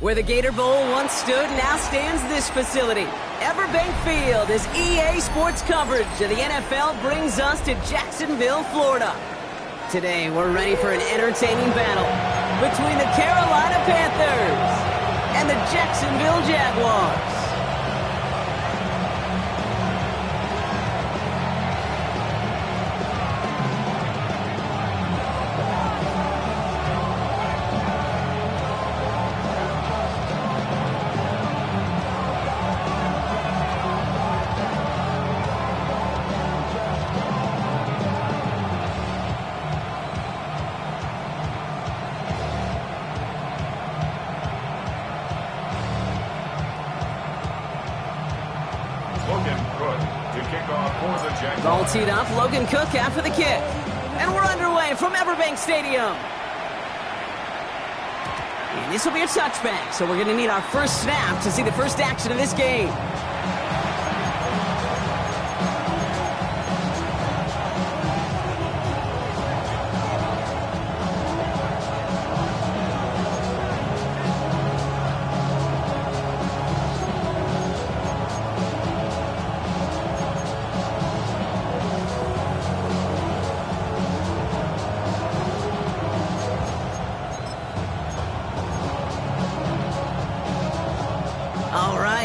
Where the Gator Bowl once stood, now stands this facility. Everbank Field, as EA Sports coverage of the NFL brings us to Jacksonville, Florida. Today, we're ready for an entertaining battle between the Carolina Panthers and the Jacksonville Jaguars. Ball teed up, Logan Cook after the kick. And we're underway from Everbank Stadium. And this will be a touchback, so we're going to need our first snap to see the first action of this game.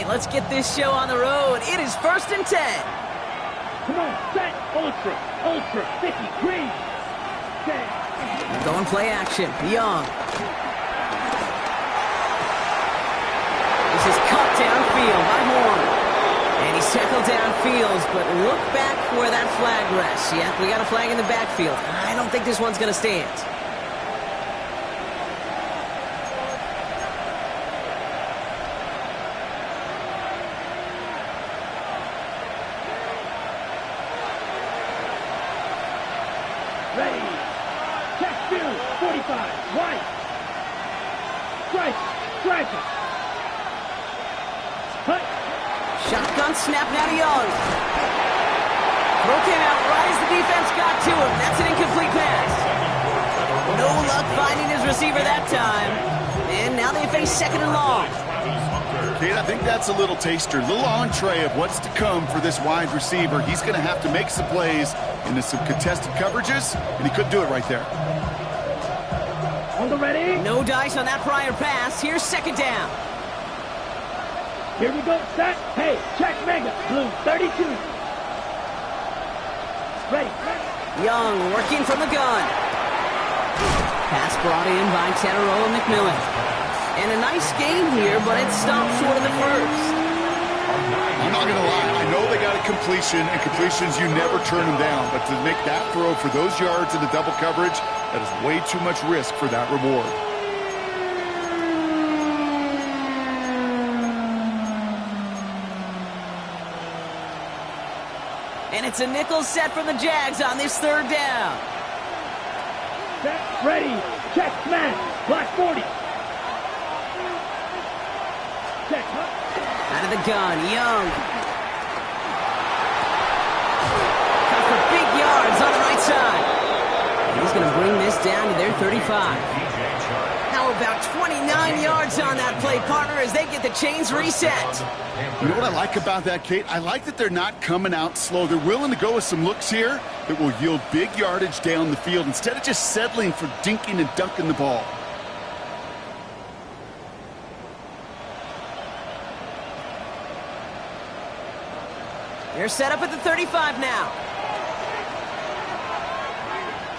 Let's get this show on the road. It is 1st and 10. Come on, set, ultra, sticky, green. Set. Going play action. Young. This is caught downfield by Horn. And he's tackled downfield, but look back where that flag rests. Yeah, we got a flag in the backfield. I don't think this one's going to stand. Ready. Check 2, 45, right. Strike it. Hut. Shotgun snap now to Young. Throw came out right as the defense got to him. That's an incomplete pass. No luck finding his receiver that time. And now they face 2nd and long. Kate, I think that's a little taster, a little entree of what's to come for this wide receiver. He's going to have to make some plays into some contested coverages, and he couldn't do it right there. On the ready. No dice on that prior pass. Here's 2nd down. Here we go, set. Hey, check mega. Blue 32. Ready. Young working from the gun. Pass brought in by Teteroa McMillan. And a nice game here, but it stopped short of the first. I'm not going to lie. I know they got a completion, and completions, you never turn them down. But to make that throw for those yards in the double coverage, that is way too much risk for that reward. And it's a nickel set from the Jags on this 3rd down. Set, ready, check, smash, black 40. Check, out of the gun, Young. Cut for big yards on the right side. And he's going to bring this down to their 35. How about 29 yards on that play, partner, as they get the chains reset? You know what I like about that, Kate? I like that they're not coming out slow. They're willing to go with some looks here that will yield big yardage down the field instead of just settling for dinking and dunking the ball. They're set up at the 35 now.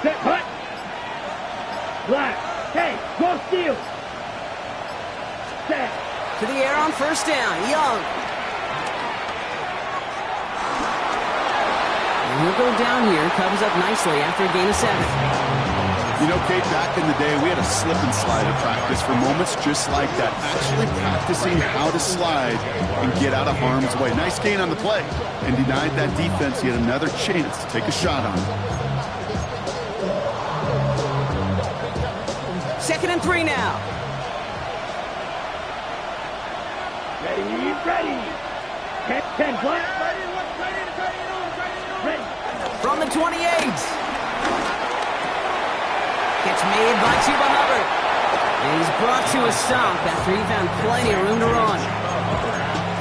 Set, hut. Black. Hey, go steal. Set. To the air on 1st down. Young. And he'll go down here. Comes up nicely after a gain of 7. You know, Kate, back in the day, we had a slip and slide in practice for moments just like that. Actually practicing how to slide and get out of harm's way. Nice gain on the play. And denied that defense yet another chance to take a shot on it. 2nd and 3 now. Ready. 10, black. Ready. From the 28. Catch made by Chuba Hubbard. And he's brought to a stop after he found plenty of room to run.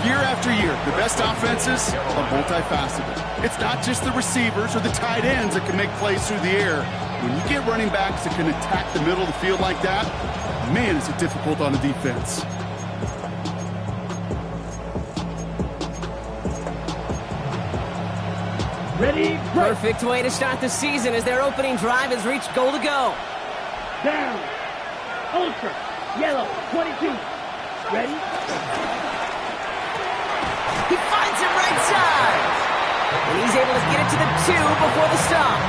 Year after year, the best offenses are multifaceted. It's not just the receivers or the tight ends that can make plays through the air. When you get running backs that can attack the middle of the field like that, man, is it difficult on the defense. Ready? Perfect way to start the season as their opening drive has reached goal to go. Down. Ultra. Yellow. 22. Ready? He finds him right side. And he's able to get it to the 2 before the stop.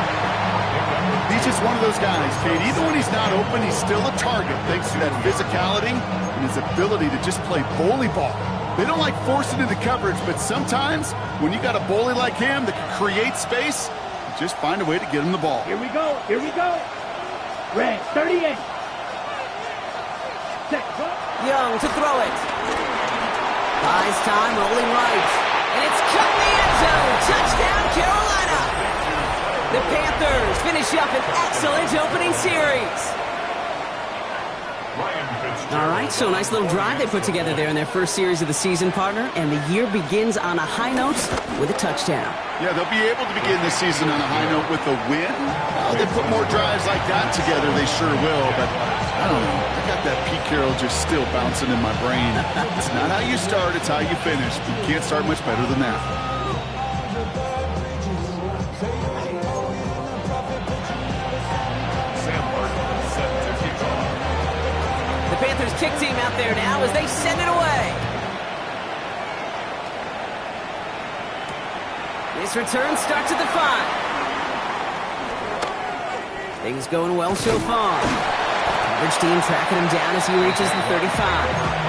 He's just one of those guys, Kate. Even when he's not open, he's still a target thanks to that physicality and his ability to just play bully ball. They don't like forcing into coverage, but sometimes when you got a bully like him that can create space, you just find a way to get him the ball. Here we go. Here we go. Red. 38. Set. Young to throw it. Buys time, rolling right. And it's cut in the end zone. Touchdown, Carolina. The Panthers finish up an excellent opening series. All right, so a nice little drive they put together there in their first series of the season, partner. And the year begins on a high note with a touchdown. Yeah, they'll be able to begin this season on a high note with a win. They put more drives like that together, they sure will. But I don't know. I got that Pete Carroll just still bouncing in my brain. It's not how you start, it's how you finish. You can't start much better than that. The Panthers kick team out there now as they send it away. This return starts at the 5. Things going well so far. Coverage team tracking him down as he reaches the 35.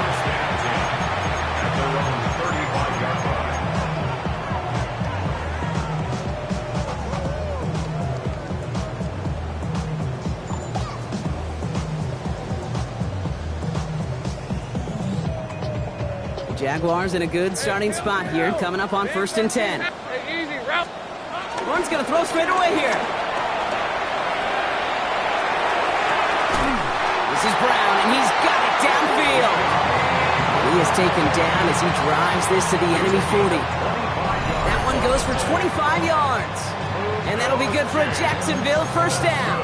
Jaguars in a good starting spot here, coming up on 1st and 10. Easy route. Lawrence going to throw straight away here. This is Brown, and he's got it downfield. He is taken down as he drives this to the enemy 40. That one goes for 25 yards. And that'll be good for a Jacksonville first down.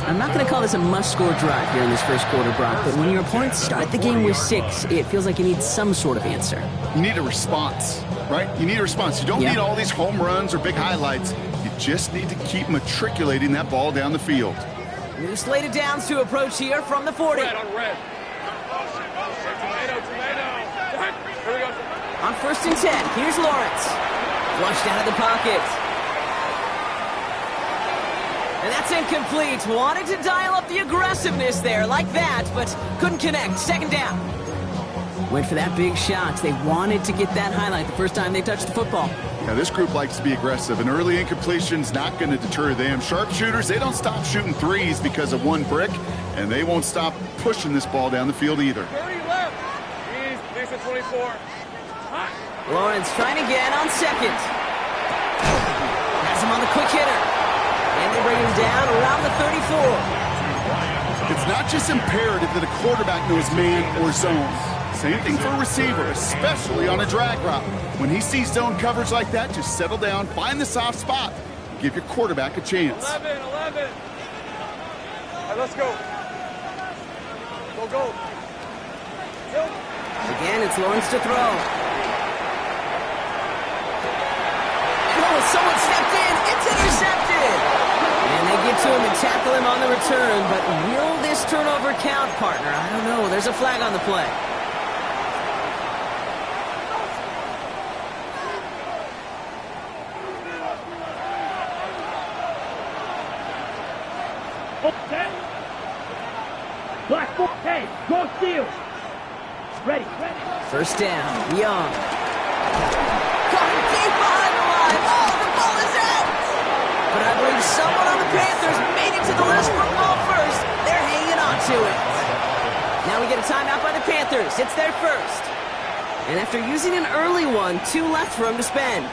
I'm not going to call this a must-score drive here in this first quarter, Brock, but when your opponents start the game with 6, it feels like you need some sort of answer. You need a response, right? You need a response. You don't need all these home runs or big highlights. You just need to keep matriculating that ball down the field. New slate of downs to approach here from the 40. Red on red. Tomato. Here we go. On 1st and 10, here's Lawrence. Flushed out of the pocket. And that's incomplete. Wanted to dial up the aggressiveness there like that, but couldn't connect. 2nd down. Went for that big shot. They wanted to get that highlight the first time they touched the football. Now, this group likes to be aggressive, and early incompletion's not going to deter them. Sharpshooters, they don't stop shooting threes because of one brick, and they won't stop pushing this ball down the field either. 30 left. He's at 24. Lawrence trying again on 2nd. Has him on the quick hitter. And they bring him down around the 34. It's not just imperative that a quarterback knows man or zone. Same thing for a receiver, especially on a drag route. When he sees zone coverage like that, just settle down, find the soft spot, give your quarterback a chance. 11. All right, let's go. Go. Again, it's Lawrence to throw. Oh, someone stepped in. It's intercepted. And they get to him and tackle him on the return, but will this turnover count, partner? I don't know. There's a flag on the play. Black ball. Hey, go steal. Ready. 1st down. Young. Coming deep behind the line. Oh, the ball is out. But I believe someone on the Panthers made it to the list for ball first. They're hanging on to it. Now we get a timeout by the Panthers. It's their first. And after using an early one, 2 left for him to spend.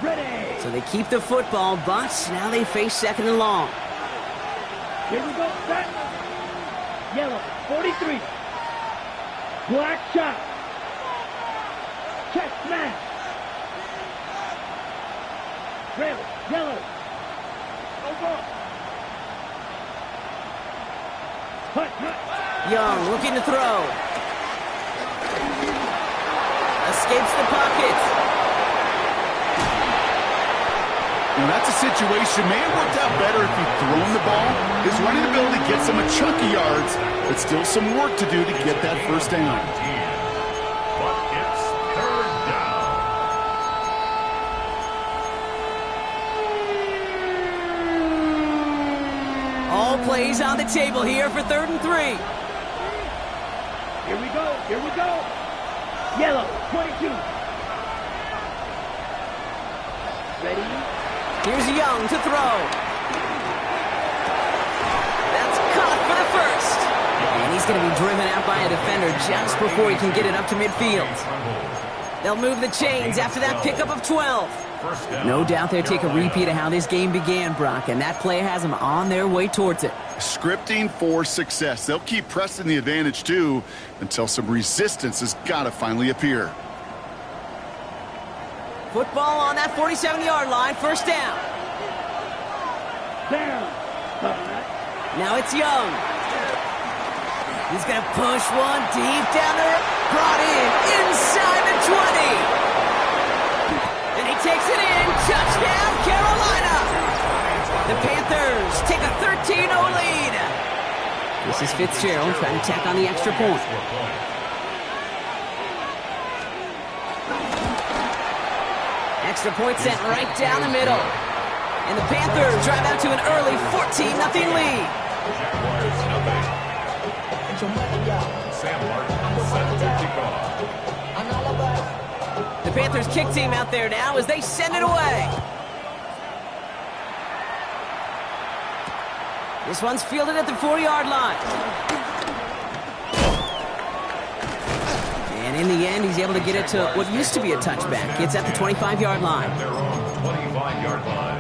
Ready. So they keep the football, but now they face second and long. Here we go. Set. Yellow. 43. Black shot. Check smash. Red. Yellow. Over. Hut, hut. Young looking to throw. Escapes the pocket. Now that's a situation, may have worked out better if he'd thrown the ball. His running ability gets him a chunk of yards, but still some work to do to get that first down. But it's third down. All plays on the table here for 3rd and 3. Here we go. Here we go. Yellow. 22. Ready. Here's Young to throw. That's caught for the first. And he's going to be driven out by a defender just before he can get it up to midfield. They'll move the chains after that pickup of 12. No doubt they'll take a repeat of how this game began, Brock, and that play has them on their way towards it. Scripting for success. They'll keep pressing the advantage, too, until some resistance has got to finally appear. Football on that 47-yard line, first down. Down. Now it's Young. He's going to push one deep down there. Brought in inside the 20. And he takes it in. Touchdown, Carolina. The Panthers take a 13-0 lead. This is Fitzgerald trying to tack on the extra point. Extra point sent right down the middle. And the Panthers drive out to an early 14-0 lead. The Panthers kick team out there now as they send it away. This one's fielded at the 40-yard line. And in the end, he's able to get it to what used to be a touchback. It's at the 25-yard line. Their own 25-yard line.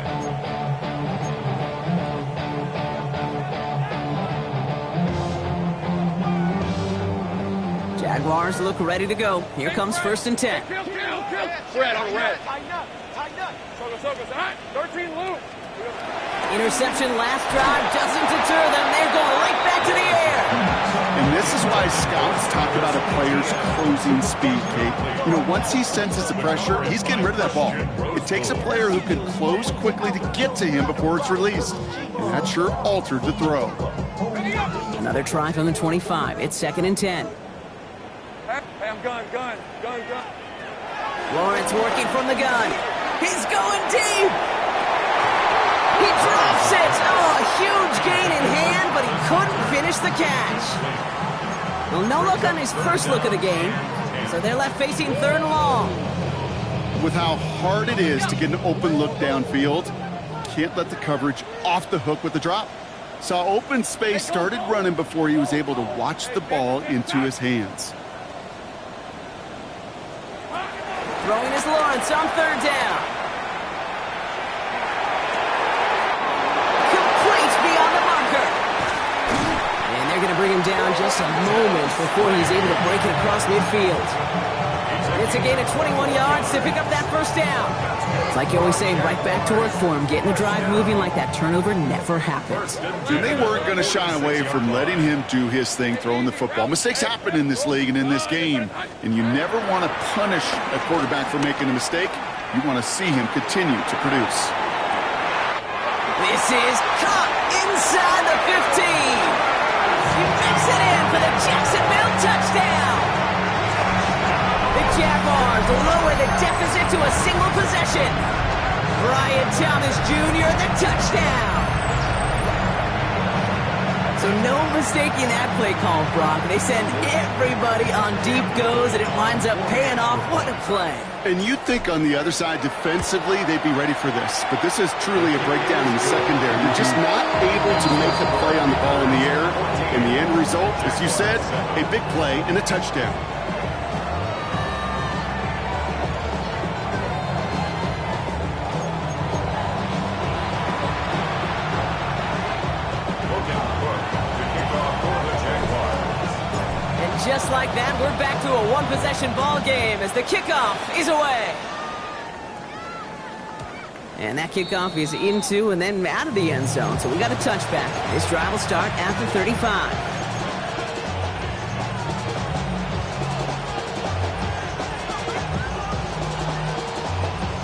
Jaguars look ready to go. Here comes 1st and 10. Red on red. Tighten up. Tighten up. Circle. 13 loop. Interception last drive doesn't deter them. They're going right back to the air. And this is why scouts talk about a player's closing speed, Kate. You know, once he senses the pressure, he's getting rid of that ball. It takes a player who can close quickly to get to him before it's released. And that sure altered the throw. Another try from the 25. It's 2nd and 10. Hey, I'm gun. Lawrence working from the gun. He's going deep. He drops it. Oh, a huge gain in hand, but he couldn't finish the catch. Well, no look on his first look of the game, so they're left facing 3rd and long. With how hard it is to get an open look downfield, can't let the coverage off the hook with the drop. Saw open space, started running before he was able to watch the ball into his hands. Throwing is Lawrence on 3rd down. Complete beyond the marker. And they're going to bring him down just a moment before he's able to break it across midfield. It's a gain of 21 yards to pick up that first down. It's like you always say, right back to work for him. Getting the drive moving like that turnover never happens. And they weren't going to shy away from letting him do his thing, throwing the football. Mistakes happen in this league and in this game, and you never want to punish a quarterback for making a mistake. You want to see him continue to produce. This is caught inside the 15. He makes it in for the Jacksonville touchdown. The Jaguars lower the deficit to a single possession. Brian Thomas Jr., the touchdown. So no mistaking that play call, Brock. They send everybody on deep goes, and it winds up paying off. What a play. And you'd think on the other side, defensively, they'd be ready for this. But this is truly a breakdown in the secondary. They're just not able to make the play on the ball in the air. And the end result, as you said, a big play and a touchdown. just like that, we're back to a one-possession ball game as the kickoff is away. And that kickoff is into and then out of the end zone, so we got a touchback. This drive will start after 35.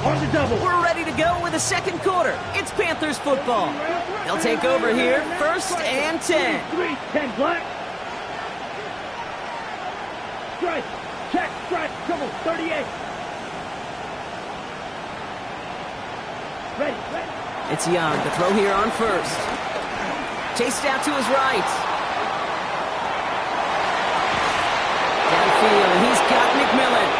On the double. We're ready to go with the second quarter. It's Panthers football. They'll take over here, 1st and 10. 3-10 black. Strike. Check. Strike. Double. 38. Ready. It's Young to throw here on 1st. Chased out to his right. Downfield, and he's got McMillan.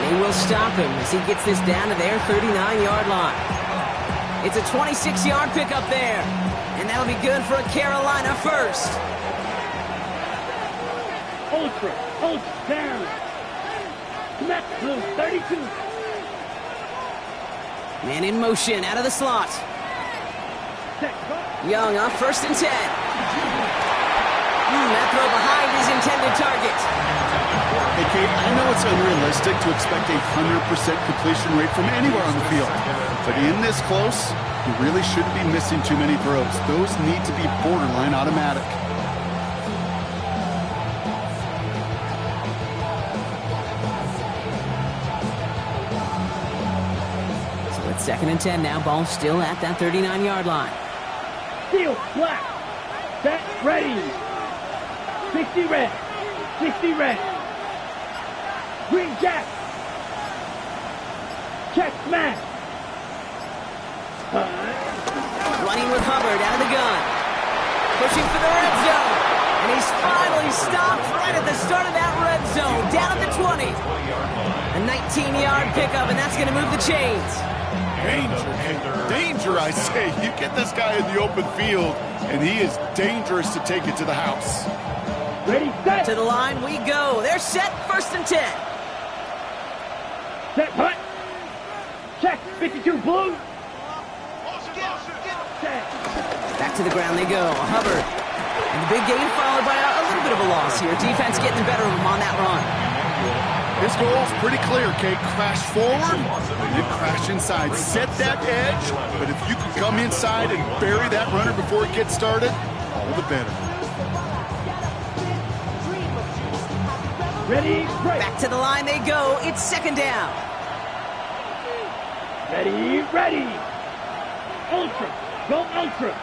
And they will stop him as he gets this down to their 39-yard line. It's a 26-yard pickup there. And that'll be good for a Carolina first. Ultra down. Connect blue, 32. Man in motion out of the slot. Set. Young on 1st and 10. That throw behind his intended target. Hey, Kate, I know it's unrealistic to expect a 100% completion rate from anywhere on the field. But in this close, you really shouldn't be missing too many throws. Those need to be borderline automatic. So it's 2nd and 10 now. Ball still at that 39-yard line. Steel, black. Set, ready. 60 red. 60 red. Green Jack. Check, smash. Running with Hubbard out of the gun. Pushing for the red zone. And he's finally stopped right at the start of that red zone. Down at the 20. A 19-yard pickup, and that's going to move the chains. Danger, I say. You get this guy in the open field, and he is dangerous to take it to the house. Ready, set. To the line we go. They're set, 1st and 10. Set, punt. Check, 52 blue. Set. Back to the ground they go. Hubbard. And the big gain followed by a little bit of a loss here. Defense getting the better of him on that run. This goal is pretty clear, Kate. Crash forward, and then crash inside. Set that edge, but if you can come inside and bury that runner before it gets started, all the better. Ready, break. Back to the line they go. It's 2nd down. Ready. Ultra. Go ultra.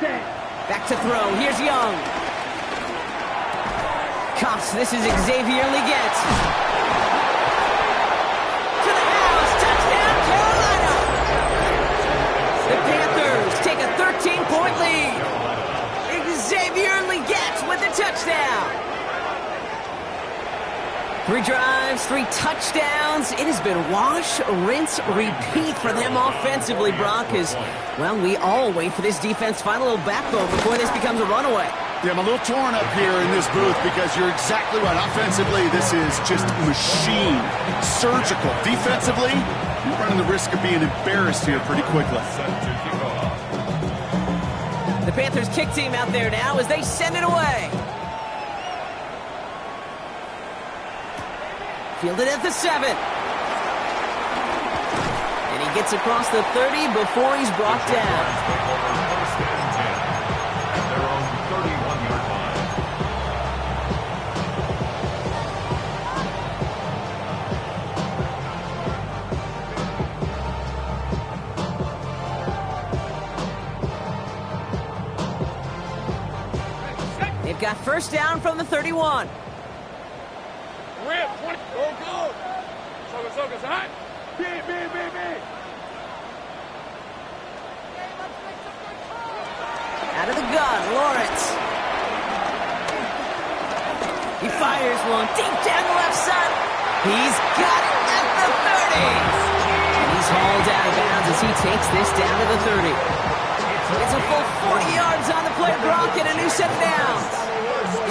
Set. Back to throw. Here's Young. Cuffs. This is Xavier Leggett. To the house. Touchdown, Carolina. The Panthers take a 13-point lead. Xavier Leggett with the touchdown. 3 drives, 3 touchdowns. It has been wash, rinse, repeat for them offensively, Brock, as, well, we all wait for this defense to find a little backbone before this becomes a runaway. Yeah, I'm a little torn up here in this booth because you're exactly right. Offensively, this is just machine, surgical. Defensively, you're running the risk of being embarrassed here pretty quickly. The Panthers kick team out there now as they send it away. Fielded at the 7. And he gets across the 30 before he's brought down. They've got 1st down from the 31. Rip, 20. Go. Soga, hot. Big. Out of the gun, Lawrence. He fires one deep down the left side. He's got it at the 30. And he's hauled out of bounds as he takes this down to the 30. It's a full 40 yards on the play, Brock, and a new set of downs.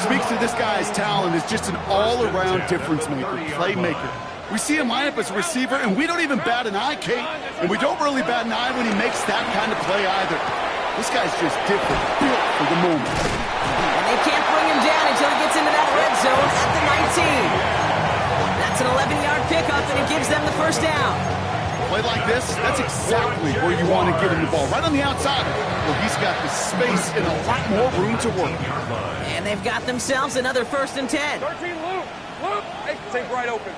Speaks to this guy's talent as just an all-around difference maker, playmaker. We see him line up as a receiver, and we don't even bat an eye, Kate. And we don't really bat an eye when he makes that kind of play either. This guy's just different, built for the moment. And they can't bring him down until he gets into that red zone at the 19. That's an 11-yard pickup, and it gives them the first down. Play like this, that's exactly where you want to get him the ball, right on the outside. Well, he's got the space and a lot more room to work. And they've got themselves another 1st and 10. 13, loop. Hey, take right open.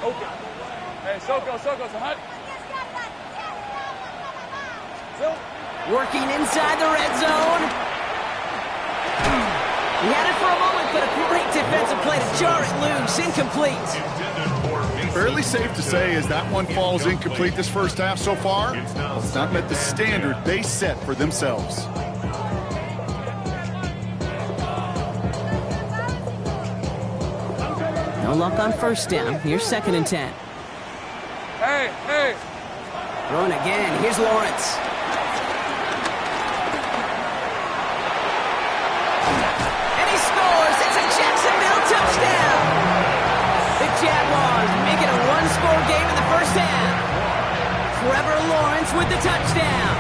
Hey, Soko, so hot. Working inside the red zone. He had it for a moment, but a great defensive play to jar it loose. Incomplete. Fairly safe to say as that one falls incomplete this first half so far, it's not met the standard they set for themselves. No luck on 1st down. Here's 2nd and 10. Hey. Throwing again. Here's Lawrence. And he scores. It's a Jacksonville touchdown. The Jaguars make it a one-score game in the first half. Trevor Lawrence with the touchdown.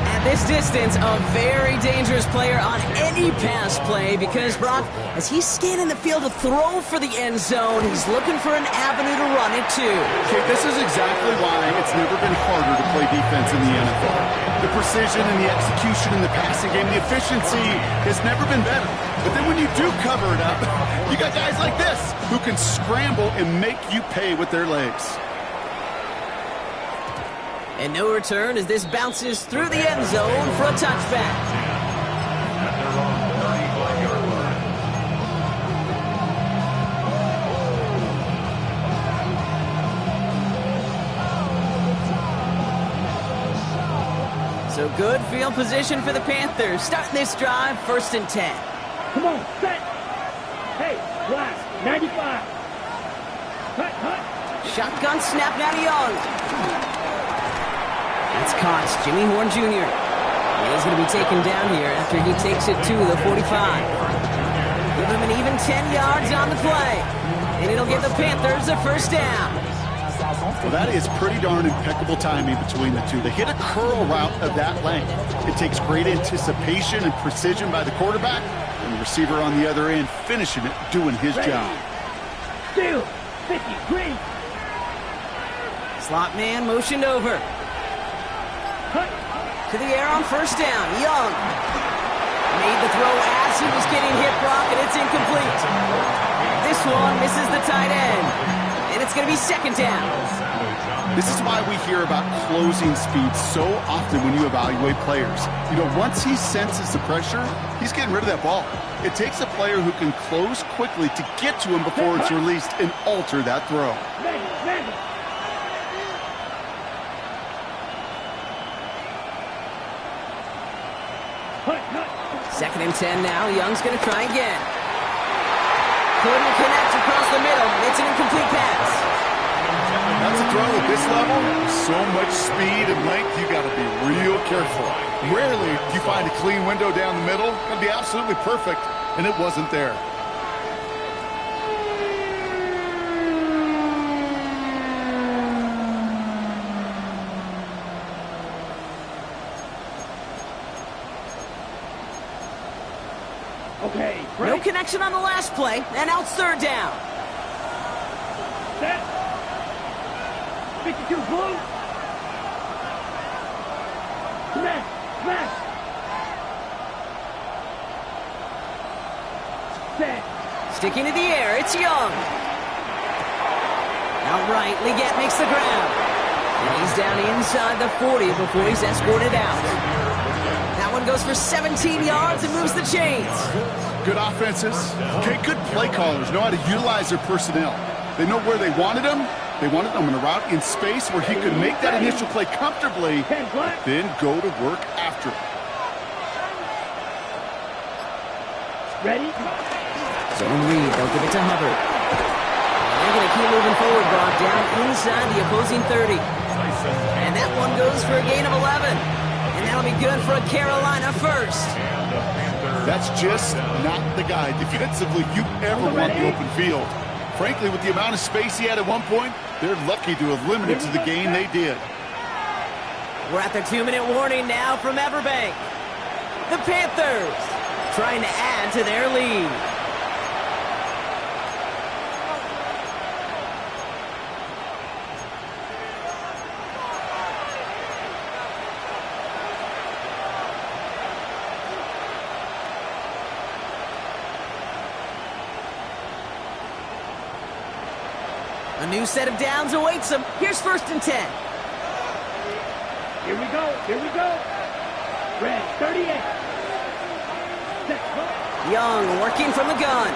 At this distance, a very dangerous player on any pass play because, Brock, as he's scanning the field to throw for the end zone, he's looking for an avenue to run it to. Okay, this is exactly why it's never been harder to play defense in the NFL. The precision and the execution in the passing game, the efficiency has never been better. But then when you do cover it up, you got guys like this who can scramble and make you pay with their legs. And no return as this bounces through the end zone for a touchback. At their own 35-yard line. So good field position for the Panthers. Starting this drive, 1st and 10. Come on, set. Hey, blast, 95. Cut. Shotgun snap now to Young. That's caught. Jimmy Horn Jr. And he's going to be taken down here after he takes it to the 45. Give him an even 10 yards on the play. And it'll give the Panthers a 1st down. Well, that is pretty darn impeccable timing between the two. They hit a curl route of that length. It takes great anticipation and precision by the quarterback, and the receiver on the other end finishing it, doing his job. Steal, 50, green. Slot man motioned over. To the air on 1st down. Young made the throw as he was getting hit, Brock, and it's incomplete. This one misses the tight end, and it's going to be 2nd down. This is why we hear about closing speed so often when you evaluate players. You know, once he senses the pressure, he's getting rid of that ball. It takes a player who can close quickly to get to him before it's released and alter that throw. Second and 10 now. Young's going to try again. Couldn't connect across the middle. It's an incomplete pass. That's a throw at this level. So much speed and length, you got to be real careful. Rarely do you find a clean window down the middle. It'd be absolutely perfect, and it wasn't there. Okay, No connection on the last play, and now it's 3rd down. Set. 52 blue. Smash. Set. Sticking to the air, it's Young. Outright, Leggett makes the grab. And he's down inside the 40 before he's escorted out. That one goes for 17 yards and moves the chains. Good offenses. Okay, good play callers know how to utilize their personnel. They know where they wanted him. They wanted him in a route in space where he could make that initial play comfortably, then go to work after it. Ready? Zone read, they'll give it to Hubbard. And they're going to keep moving forward, Brock, down inside the opposing 30. And that one goes for a gain of 11. And that'll be good for a Carolina 1st. That's just not the guy defensively you ever want the open field. Frankly, with the amount of space he had at one point, they're lucky to have limited to the gain they did. We're at the 2-minute warning now from Everbank. The Panthers trying to add to their lead. A new set of downs awaits them. Here's 1st and 10. Here we go. Here we go. Red 38. Set, go. Young working from the gun.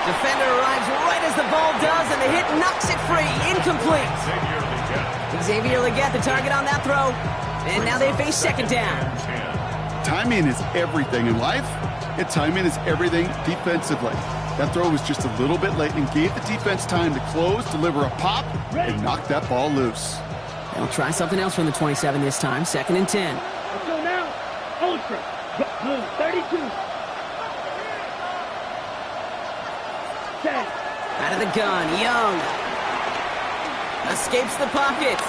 Defender arrives right as the ball does, and the hit knocks it free. Incomplete. Xavier Legette, the target on that throw. And now they face 2nd down. Timing is everything in life, and timing is everything defensively. That throw was just a little bit late and gave the defense time to close, deliver a pop, and knock that ball loose. They'll try something else from the 27 this time. 2nd and 10. Let's go now. Ultra. Blue 32. 10. Out of the gun, Young. Escapes the pocket.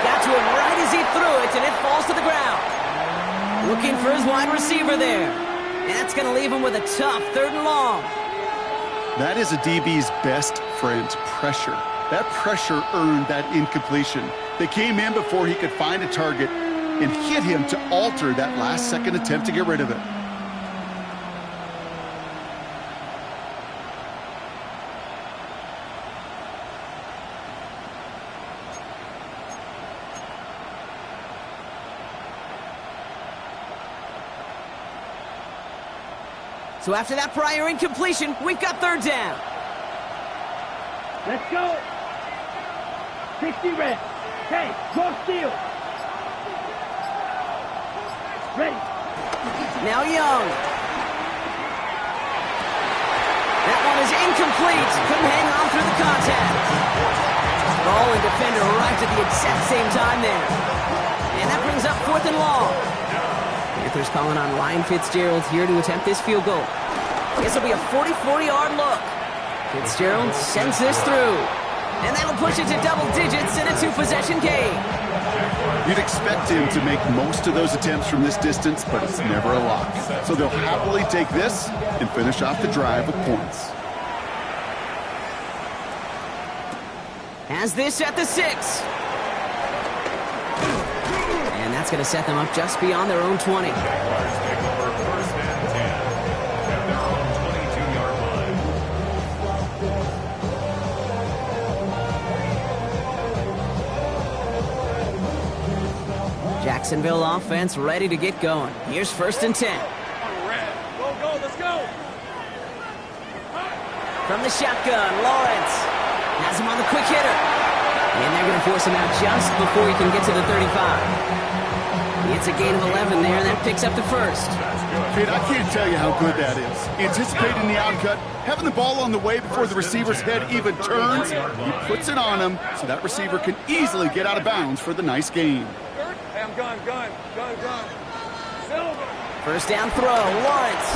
Got to him right as he threw it, and it falls to the ground. Looking for his wide receiver there. And that's going to leave him with a tough 3rd and long. That is a DB's best friend, pressure. That pressure earned that incompletion. They came in before he could find a target and hit him to alter that last-second attempt to get rid of it. So after that prior incompletion, we've got 3rd down. Let's go. 60 red. Hey, draw steal. Ready. Now Young. That one is incomplete. Couldn't hang on through the contact. Ball and defender arrived at the exact same time there. And that brings up 4th and long. Panthers calling on Ryan Fitzgerald here to attempt this field goal. This will be a 44-yard look. Fitzgerald sends this through. And that'll push it to double digits in a 2-possession game. You'd expect him to make most of those attempts from this distance, but it's never a lock. So they'll happily take this and finish off the drive with points. Has this at the 6. And that's going to set them up just beyond their own 20. Jaguars take over 1st and 10 at their own 22-yard line. Jacksonville offense ready to get going. Here's 1st and 10. Red. Go, go, let's go. From the shotgun, Lawrence has him on the quick hitter. And they're going to force him out just before he can get to the 35. It's a gain of 11 there, and that picks up the 1st. Kate, I can't tell you how good that is. Anticipating the outcut, having the ball on the way before the receiver's head even turns, he puts it on him so that receiver can easily get out of bounds for the nice gain. Hey, I'm gun. Silver. 1st down throw, Lawrence.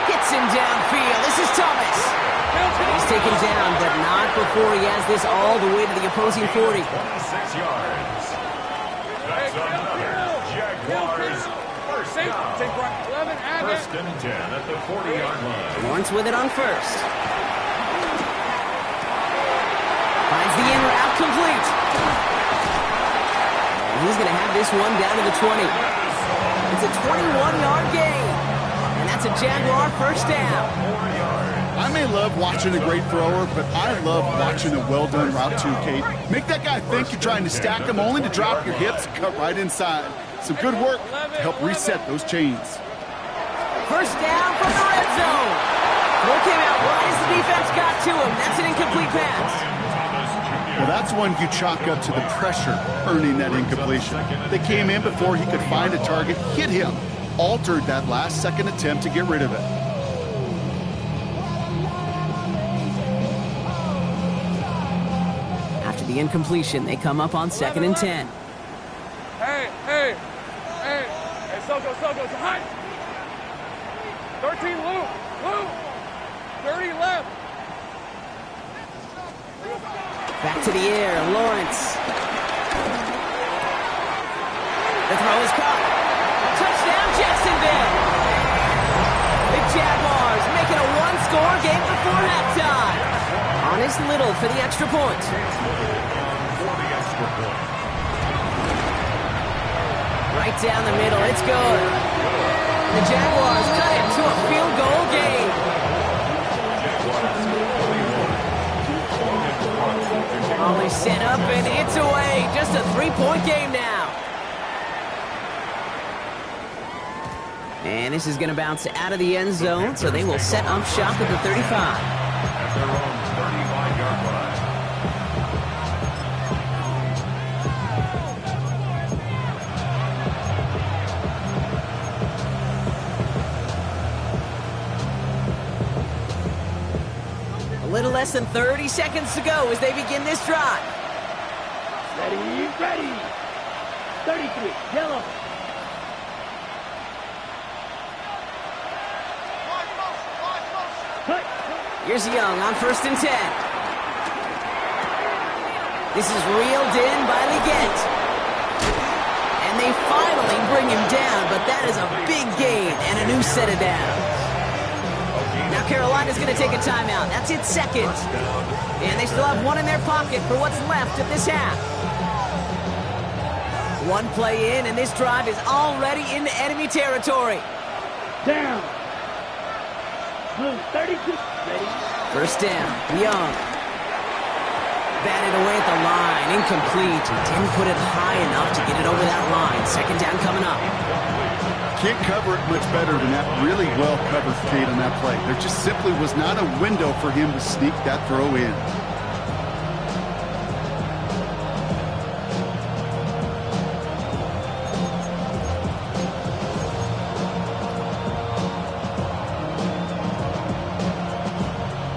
Hits him downfield. This is Thomas. He's taken down, but not before he has this all the way to the opposing 40. 26 yards. That's another Jaguars first down. Take right. 11, add 1st and 10 at the 40-yard line. Lawrence with it on 1st. Finds the in route complete. And he's going to have this one down to the 20. It's a 21-yard gain. And that's a Jaguar 1st down. 4 yards. I may love watching a great thrower, but I love watching a well-done route too, Kate. Make that guy think you're trying to stack him only to drop your hips, cut right inside. Some good work to help reset those chains. 1st down from the red zone. Throw came out right as the defense got to him. That's an incomplete pass. Well, that's one you chalk up to the pressure earning that incompletion. They came in before he could find a target, hit him, altered that last-second attempt to get rid of it. After the incompletion, they come up on 2nd and 10. Hey, Soko, high. 13 loop. Loop. 30 left. Back to the air, Lawrence. The throw is caught. Touchdown, Jacksonville. The Jaguars make it a one-score game before halftime. Honest Little for the extra point. Right down the middle, it's good. The Jaguars cut it to a field goal game. Always set up and it's away. Just a three-point game now. And this is going to bounce out of the end zone, so they will set up shop at the 35. At their own 35-yard line. A little less than 30 seconds to go as they begin this drive. Ready, ready. 33, yellow. Cut. Here's Young on 1st and 10. This is reeled in by Leggett. And they finally bring him down, but that is a big gain and a new set of downs. Now Carolina's going to take a timeout. That's its second. And they still have one in their pocket for what's left of this half. One play in, and this drive is already into enemy territory. Down. Blue, 32. Ready. First down, Young. Batted away at the line, incomplete. Didn't put it high enough to get it over that line. Second down coming up. Can't cover it much better than that. Really well covered, Kate, on that play. There just simply was not a window for him to sneak that throw in.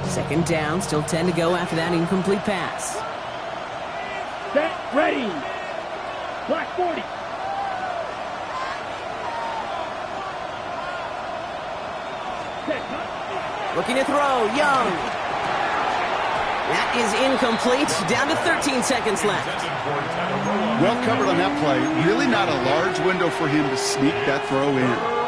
Second down, still 10 to go after that incomplete pass. Set, ready. Black 40. Set, cut. Looking to throw, Young. That is incomplete, down to 13 seconds left. Well covered on that play. Really not a large window for him to sneak that throw in.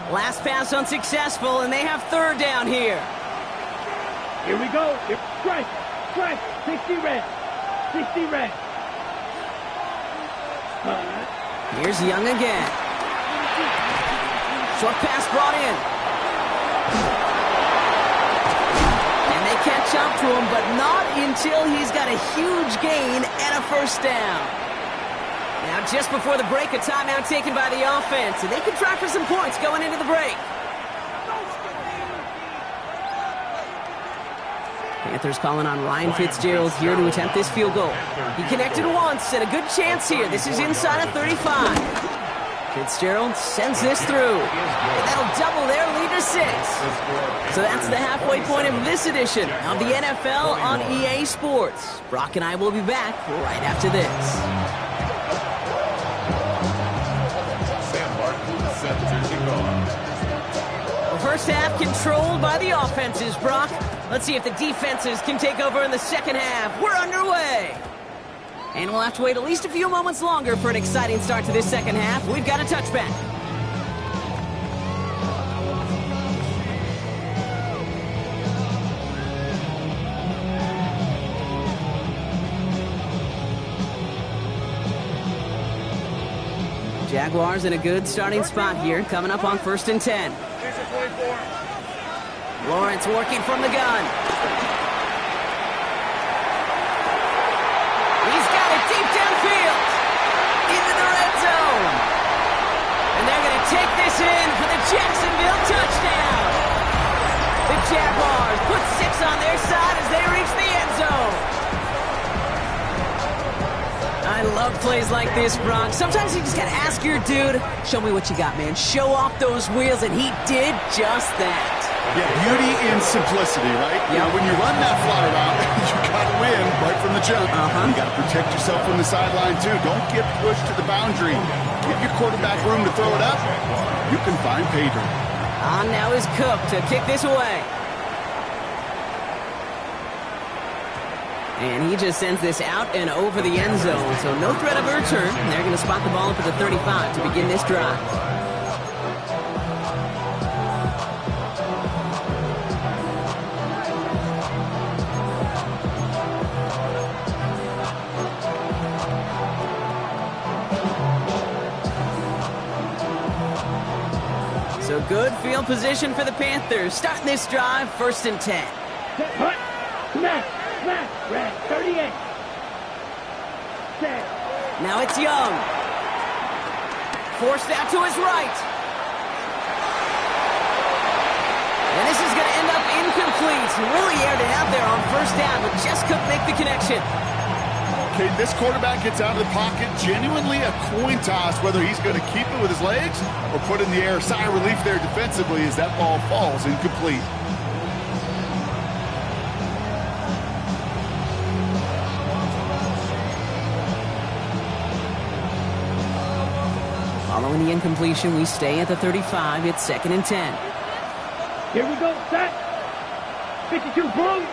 Last pass unsuccessful, and they have third down here. Here we go. Strike. Strike. 60 red. 60 red. Here's Young again. Short pass brought in. And they catch up to him, but not until he's got a huge gain and a first down. Now, just before the break, a timeout taken by the offense, and they can try for some points going into the break. Panthers calling on Ryan Fitzgerald here to attempt this field goal. He connected once, and a good chance here. This is inside of 35. Fitzgerald sends this through, and that'll double their lead to 6. So that's the halfway point of this edition of the NFL on EA Sports. Brock and I will be back right after this. First half controlled by the offenses, Brock. Let's see if the defenses can take over in the second half. We're underway. And we'll have to wait at least a few moments longer for an exciting start to this second half. We've got a touchback. Jaguars in a good starting spot here, coming up on 1st and 10. Lawrence working from the gun. He's got it deep downfield into the red zone. And they're going to take this in for the Jacksonville touchdown. The Jaguars put 6 on their side as they reach the end zone. I love plays like this, Brock. Sometimes you just got to ask your dude, show me what you got, man. Show off those wheels, and he did just that. Yeah, beauty in simplicity, right? You know, when you run that flat route, you got to win right from the jump. You got to protect yourself from the sideline, too. Don't get pushed to the boundary. Give your quarterback room to throw it up. You can find pay dirt. On now is Cook to kick this away. And he just sends this out and over the end zone, so no threat of a return. They're going to spot the ball up at the 35 to begin this drive. So good field position for the Panthers. Starting this drive, 1st and 10. Hut. Smash. Smash. Red 38. Set. Now it's Young. Forced out to his right. And this is going to end up incomplete. He really aired it out there on 1st down, but just couldn't make the connection. Okay, this quarterback gets out of the pocket, genuinely a coin toss whether he's going to keep it with his legs or put it in the air. Sigh of relief there defensively as that ball falls incomplete. Following the incompletion, we stay at the 35. It's 2nd and 10. Here we go. Set. 52 boom.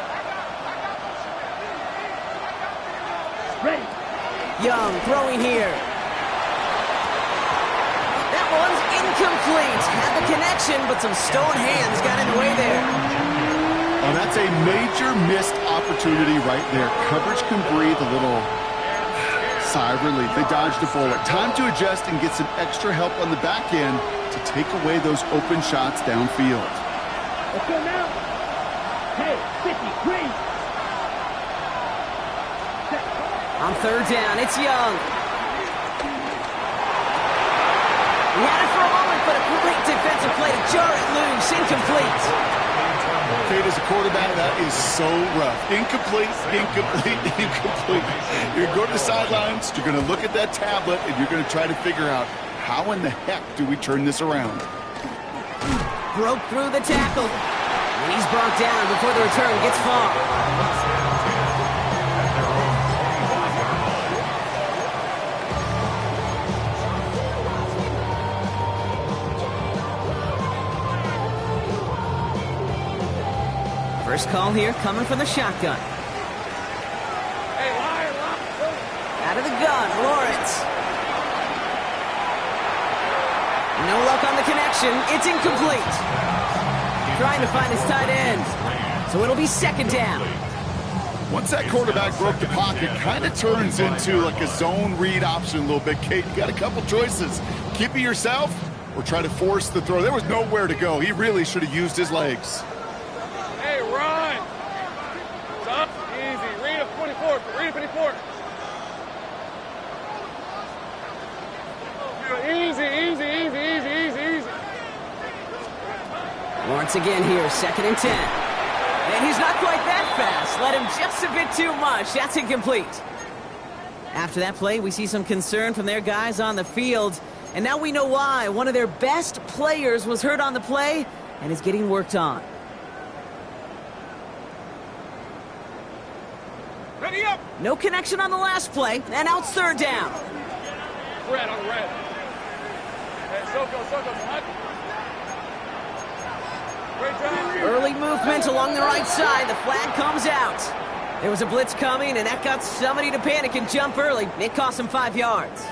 Ready. Young throwing here. That one's incomplete. Had the connection, but some stone hands got in the way there. Oh, that's a major missed opportunity right there. Coverage can breathe a little sigh of relief. They dodged a bullet. Time to adjust and get some extra help on the back end to take away those open shots downfield. Let's go now. Hey, 53. On 3rd down, it's Young. He had it for a moment, but a great defensive play to jar it loose. Incomplete. Kate, as a quarterback, that is so rough. Incomplete, incomplete, incomplete. You're going to the sidelines, you're going to look at that tablet, and you're going to try to figure out how in the heck do we turn this around. Broke through the tackle. And he's brought down before the return gets far. First call here coming from the shotgun. Hey, liar, liar. Out of the gun, Lawrence. No luck on the connection. It's incomplete. Trying to find his tight end. So it'll be 2nd down. Once that quarterback broke the pocket, kind of turns into like a zone read option a little bit. Kate, you got a couple choices. Keep it yourself or try to force the throw. There was nowhere to go. He really should have used his legs. Hey, run. Stop. Easy. Read a 24. Read a 24. Easy, easy, easy, easy, easy, easy. Lawrence again here, 2nd and 10. And he's not quite that fast. Let him just a bit too much. That's incomplete. After that play, we see some concern from their guys on the field. And now we know why. One of their best players was hurt on the play and is getting worked on. Ready up. No connection on the last play, and now it's 3rd down. Red on red. Hey, Soko, hut. Great job. Early movement along the right side. The flag comes out. There was a blitz coming, and that got somebody to panic and jump early. It cost him 5 yards.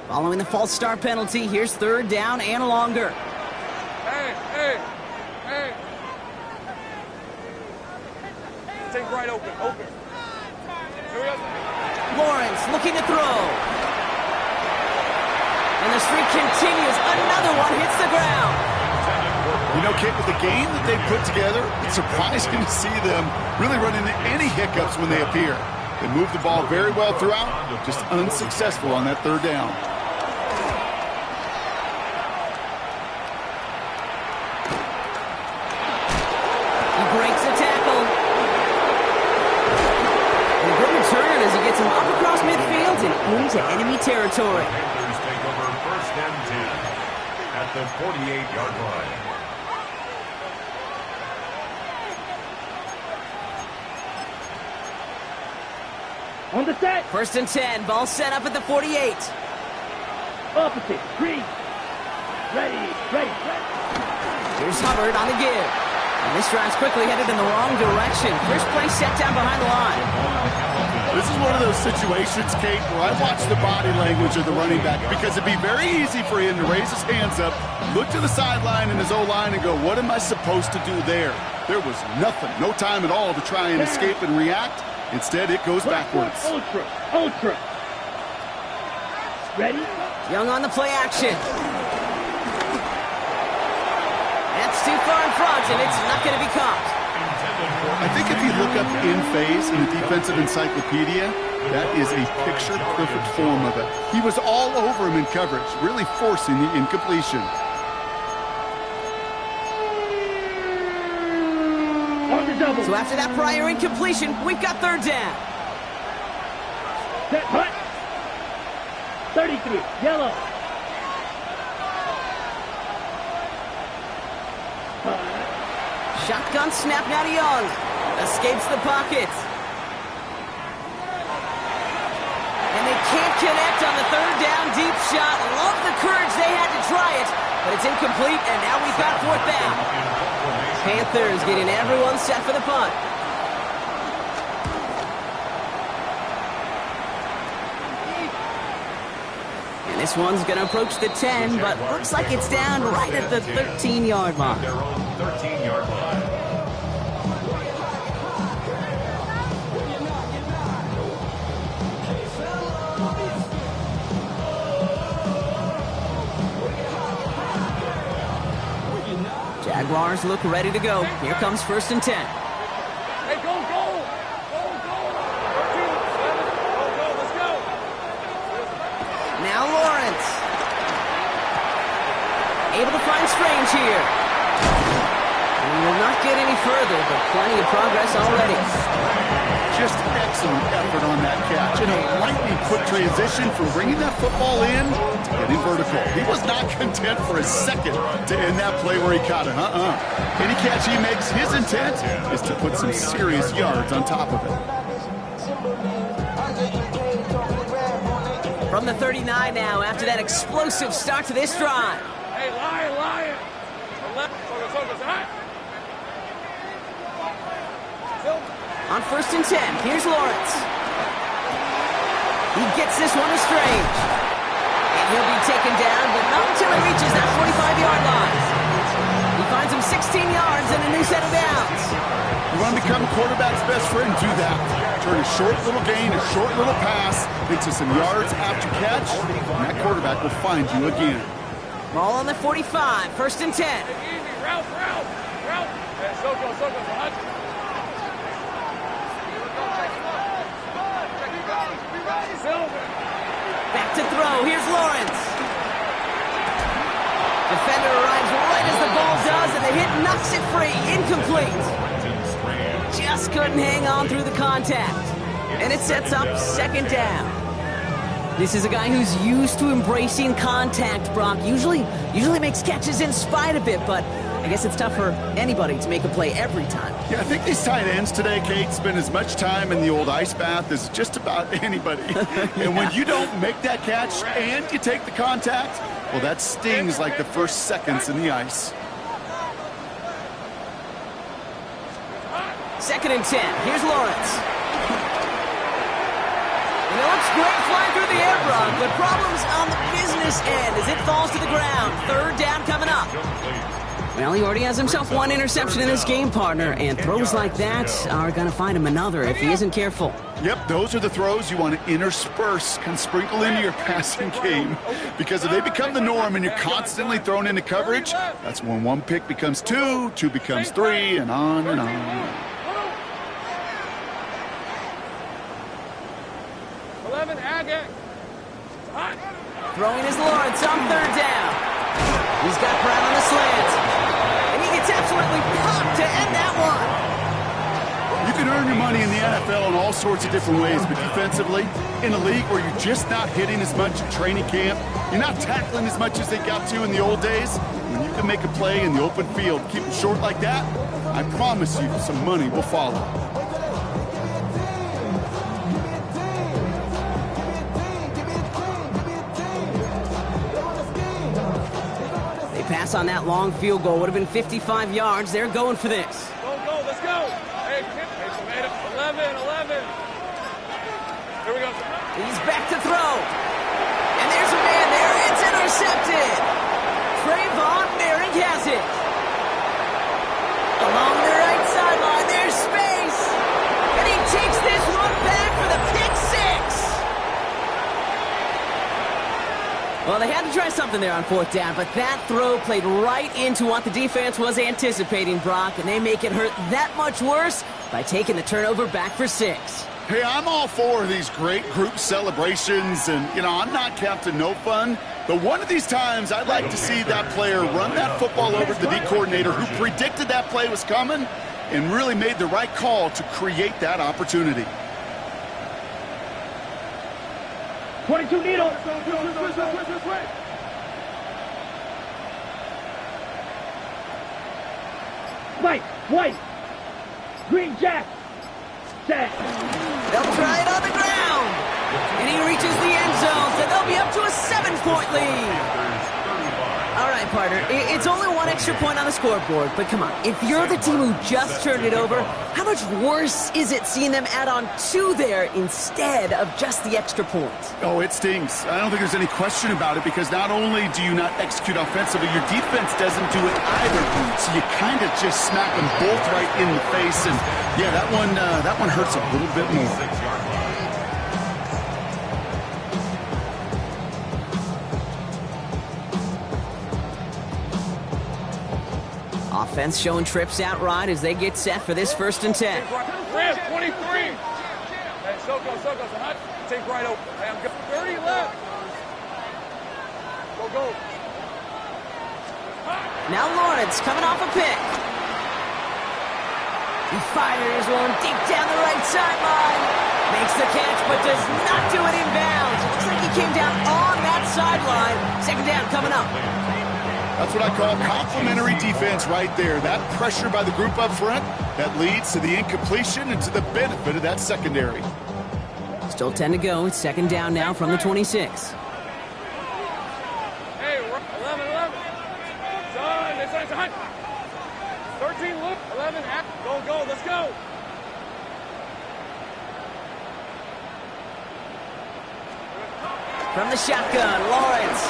Following the false start penalty, here's 3rd down and longer. Hey, hey, hey. Take right open, open. Here we go. Lawrence looking to throw. And the streak continues. Another one hits the ground. You know, Kate, with the game that they put together, it's surprising to see them really run into any hiccups when they appear. They moved the ball very well throughout, just unsuccessful on that 3rd down. him up across midfield and into enemy territory. Panthers take over first and 10 at the 48-yard line. On the set. First and 10, ball set up at the 48. Opposite. Green. Ready. Here's Hubbard on the give. And this drive's quickly headed in the wrong direction. First play set down behind the line. This is one of those situations, Kate, where I watch the body language of the running back because it'd be very easy for him to raise his hands up, look to the sideline in his O-line and go, what am I supposed to do there? There was nothing, no time at all to try and escape and react. Instead, it goes backwards. Ultra. Ready? Young on the play action. That's too far in front, and it's not going to be caught. I think if you look up in phase in the defensive encyclopedia, that is a picture-perfect form of it. He was all over him in coverage, really forcing the incompletion. On the double. So after that prior incompletion, we've got third down. Set hut. 33. Yellow. Shotgun snap now to Young. Escapes the pocket. And they can't connect on the third down deep shot. Love the courage they had to try it, but it's incomplete, and now we've got fourth down. Panthers getting everyone set for the punt. And this one's going to approach the 10, but looks like it's down right at the 13-yard line. Their own 13-yard line. Jaguars look ready to go. Here comes first and 10. Hey, go! 13, 7, go, let's go! Now Lawrence. Able to find Strange here. And will not get any further, but plenty of progress already. Just excellent effort on that catch. And a lightning quick transition from bringing that football in to getting vertical. He was not content for a second to end that play where he caught it. Any catch he makes, his intent is to put some serious yards on top of it. From the 39 now, after that explosive start to this drive. Hey, Lion! Left, focus, hot! On first and 10, here's Lawrence. He gets this one to Strange. And he'll be taken down, but not until he reaches that 45-yard line. He finds him 16 yards and a new set of downs. You want to become a quarterback's best friend, do that. Turn a short little gain, a short little pass into some yards after catch, and that quarterback will find you again. Ball on the 45, first and 10. Easy, route! Hey, Soko, hot! Back to throw. Here's Lawrence. Defender arrives right as the ball does, and the hit knocks it free. Incomplete. Just couldn't hang on through the contact. And it sets up second down. This is a guy who's used to embracing contact, Brock. Usually makes catches in spite of it, but I guess it's tough for anybody to make a play every time. Yeah, I think these tight ends today, Kate, spend as much time in the old ice bath as just about anybody. And when you don't make that catch and you take the contact, well, that stings like the first seconds in the ice. Second and 10. Here's Lawrence. And it looks great flying through the air, Brock, but problems on the business end as it falls to the ground. Third down coming up. Well, he already has himself one interception in this game, partner, and throws like that are going to find him another if he isn't careful. Yep, those are the throws you want to intersperse, kind of sprinkle into your passing game. Because if they become the norm and you're constantly thrown into coverage, that's when one pick becomes two, two becomes three, and on and on. 11, Agate. Hot! Throwing is Lawrence on third down. He's got Brown on the slant. And he gets absolutely popped to end that one. You can earn your money in the NFL in all sorts of different ways, but defensively, in a league where you're just not hitting as much at training camp, you're not tackling as much as they got to in the old days, when you can make a play in the open field, keep it short like that, I promise you some money will follow. Pass on that long field goal would have been 55 yards. They're going for this. Go, let's go. Hey, made it. 11. Here we go. He's back to throw. And there's a man there. It's intercepted. Trayvon Merrick has it. Along the right sideline, there's space. And he takes this one back for the pick six. Well, they had to try something there on fourth down, but that throw played right into what the defense was anticipating, Brock, and they make it hurt that much worse by taking the turnover back for 6. Hey, I'm all for these great group celebrations, and, I'm not Captain No Fun, but one of these times I'd like to see that player run that football over to the D coordinator who predicted that play was coming and really made the right call to create that opportunity. 22 needle. White. Green Jack. Set. They'll try it on the ground. And he reaches the end zone, so they'll be up to a 7-point lead. All right, partner, it's only one extra point on the scoreboard, but come on, if you're the team who just turned it over, how much worse is it seeing them add on 2 there instead of just the extra point? Oh, it stings. I don't think there's any question about it, because not only do you not execute offensively, your defense doesn't do it either. So you kind of just smack them both right in the face, and yeah, that one hurts a little bit more. Offense showing trips out right as they get set for this 1st and 10. Ram, 23. Hey, Soko, hot. Take right open. Hey, I'm good. 30 left. Go. Now Lawrence coming off a pick. He fires one deep down the right sideline. Makes the catch, but does not do it inbounds. It looks like he came down on that sideline. 2nd down coming up. That's what I call complimentary defense right there. That pressure by the group up front, that leads to the incompletion and to the benefit of that secondary. Still 10 to go. It's 2nd down now from the 26. Hey, 11. It's a hunt. 13 loop, 11 half. Go, let's go. From the shotgun, Lawrence.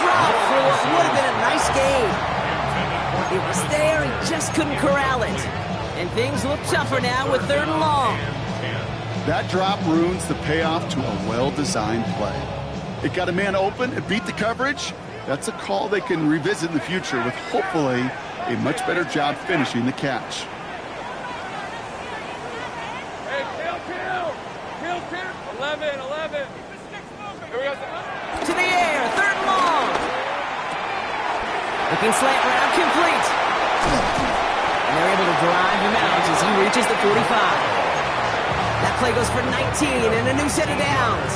Dropped for what would have been a nice game. It was there, he just couldn't corral it. And things look tougher now with 3rd and long. That drop ruins the payoff to a well-designed play. It got a man open, it beat the coverage. That's a call they can revisit in the future with hopefully a much better job finishing the catch. Hey, kill. 11. Here we go. To the air, 3rd and long. Looking slant route complete. And they're able to drive him out as he reaches the 45. That play goes for 19 and a new set of downs.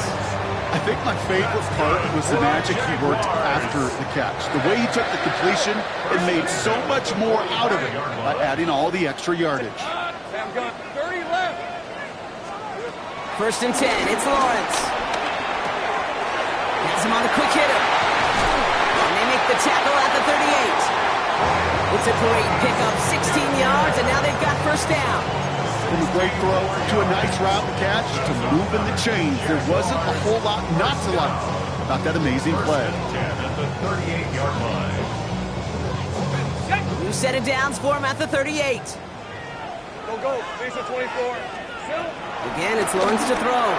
I think my favorite part was the magic he worked after the catch. The way he took the completion and made so much more out of it by adding all the extra yardage. Sam gun, 30 left. 1st and 10, it's Lawrence. Has him on the quick hitter. And they make the tackle at the 38. It's a great pickup, 16 yards, and now they've got 1st down. From a great throw to a nice route and catch to moving the chains, there wasn't a whole lot not to like about that amazing play. At the 38-yard line. New set of downs for him at the 38. Go. Lisa 24. Again, it's Lawrence to throw.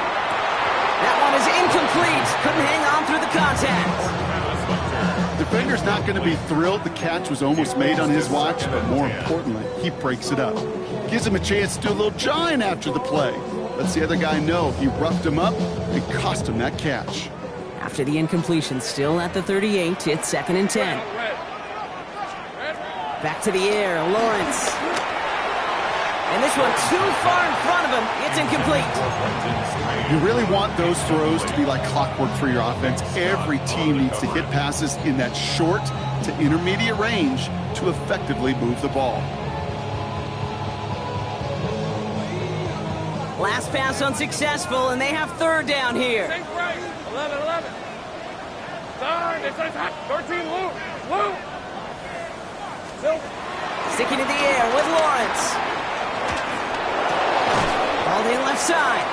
That one is incomplete. Couldn't hang on through the contact. Defender's not going to be thrilled the catch was almost made on his watch, but more importantly, he breaks it up. Gives him a chance to do a little jawing after the play. Lets the other guy know he roughed him up and cost him that catch. After the incompletion, still at the 38, it's 2nd and 10. Back to the air, Lawrence. And this one too far in front of him. It's incomplete. You really want those throws to be like clockwork for your offense. Every team needs to hit passes in that short to intermediate range to effectively move the ball. Last pass unsuccessful, and they have third down here. Safe right. 11. Son, this is hot. 13, Lou. Sticking in the air with Lawrence. Ball in left side.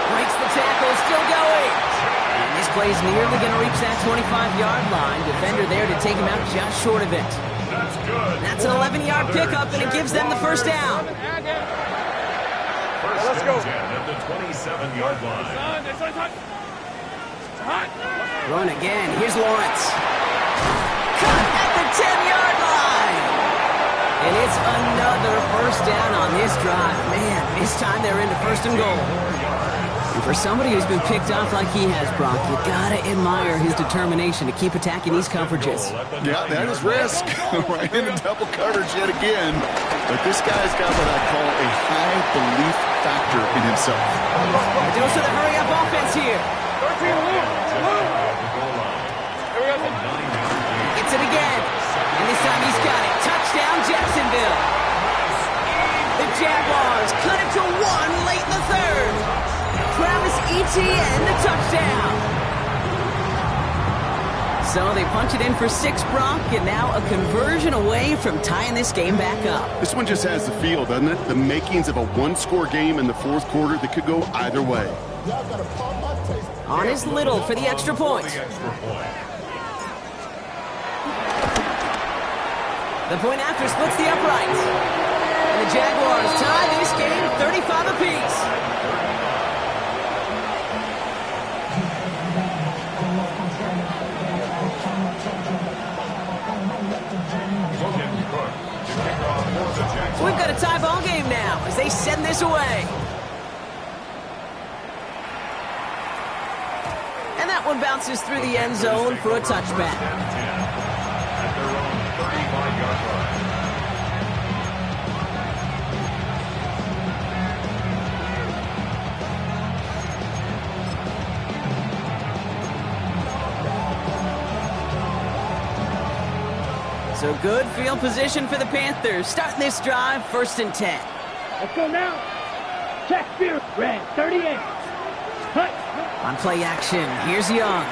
Breaks the tackle, still going. And this play's nearly going to reach that 25-yard line. Defender there to take him out just short of it. That's good. That's an 11-yard pickup, and it gives them the first down. Let's go. 10 at the 27-yard line. Son, this is hot. Hot. Run again. Here's Lawrence. Cut at the 10-yard line. And it's another first down on this drive. Man, this time they're into first and goal. And for somebody who's been picked off like he has, Brock, you gotta admire his determination to keep attacking these coverages. Yeah, that is risk. Right into double coverage yet again. But this guy's got what I call a high belief factor in himself. A dose of the hurry-up offense here. 13, Lou. Here we go. Gets it again. And this time he's got it. Touchdown, Jacksonville. The Jaguars cut it to 1 late in the third. Travis Etienne, the touchdown. So they punch it in for 6, Brock, and now a conversion away from tying this game back up. This one just has the feel, doesn't it? The makings of a one-score game in the fourth quarter that could go either way. On is Little for the extra point. The point after splits the uprights. And the Jaguars tie this game 35 apiece. So we've got a tie ball game now as they send this away. And that one bounces through the end zone for a touchback. At their own 35-yard line. So good field position for the Panthers. Starting this drive, 1st and 10. Let's go now. Check field. Red, 38. Hut. On play action, here's Young.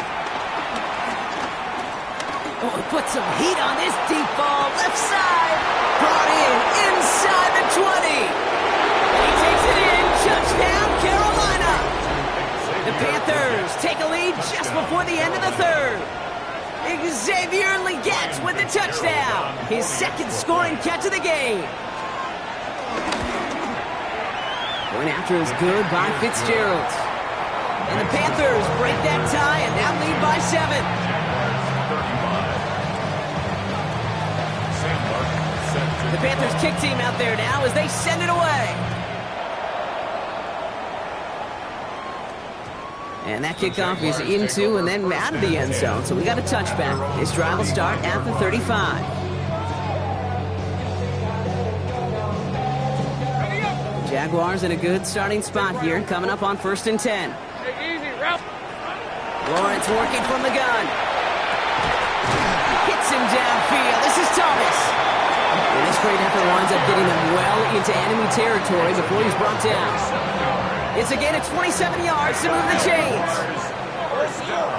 Oh, put some heat on this deep ball. Left side. Brought in inside the 20. And he takes it in. Touchdown, Carolina. The Panthers take a lead just before the end of the third. Xavier Legette with the touchdown. His second scoring catch of the game. Going after is good by Fitzgerald. And the Panthers break that tie and now lead by 7. The Panthers kick team out there now as they send it away. And that kickoff is into and then out of the end zone. So we got a touchback. This drive will start at the 35. Jaguars in a good starting spot here, coming up on 1st and 10. Hey, easy, Ralph. Lawrence working from the gun. Hits him downfield. This is Thomas. And this great effort winds up getting them well into enemy territory before he's brought down. It's again at 27 yards to move the chains. First down.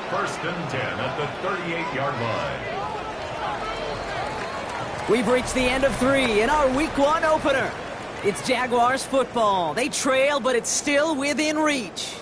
1st and 10 at the 38-yard line. We've reached the end of 3 in our Week 1 opener. It's Jaguars football. They trail, but it's still within reach.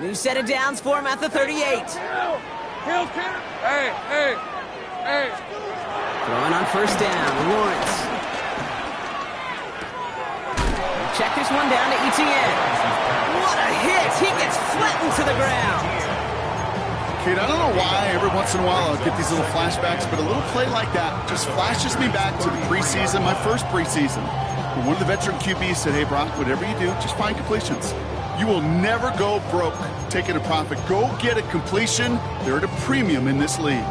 New set of downs for him at the 38. Hills, hey. Throwing on 1st down, Lawrence. Check this one down to Etienne. What a hit! He gets flattened to the ground. Kate, I don't know why every once in a while I'll get these little flashbacks, but a little play like that just flashes me back to the preseason, my first preseason. When one of the veteran QBs said, hey, Brock, whatever you do, just find completions. You will never go broke taking a profit. Go get a completion. They're at a premium in this league.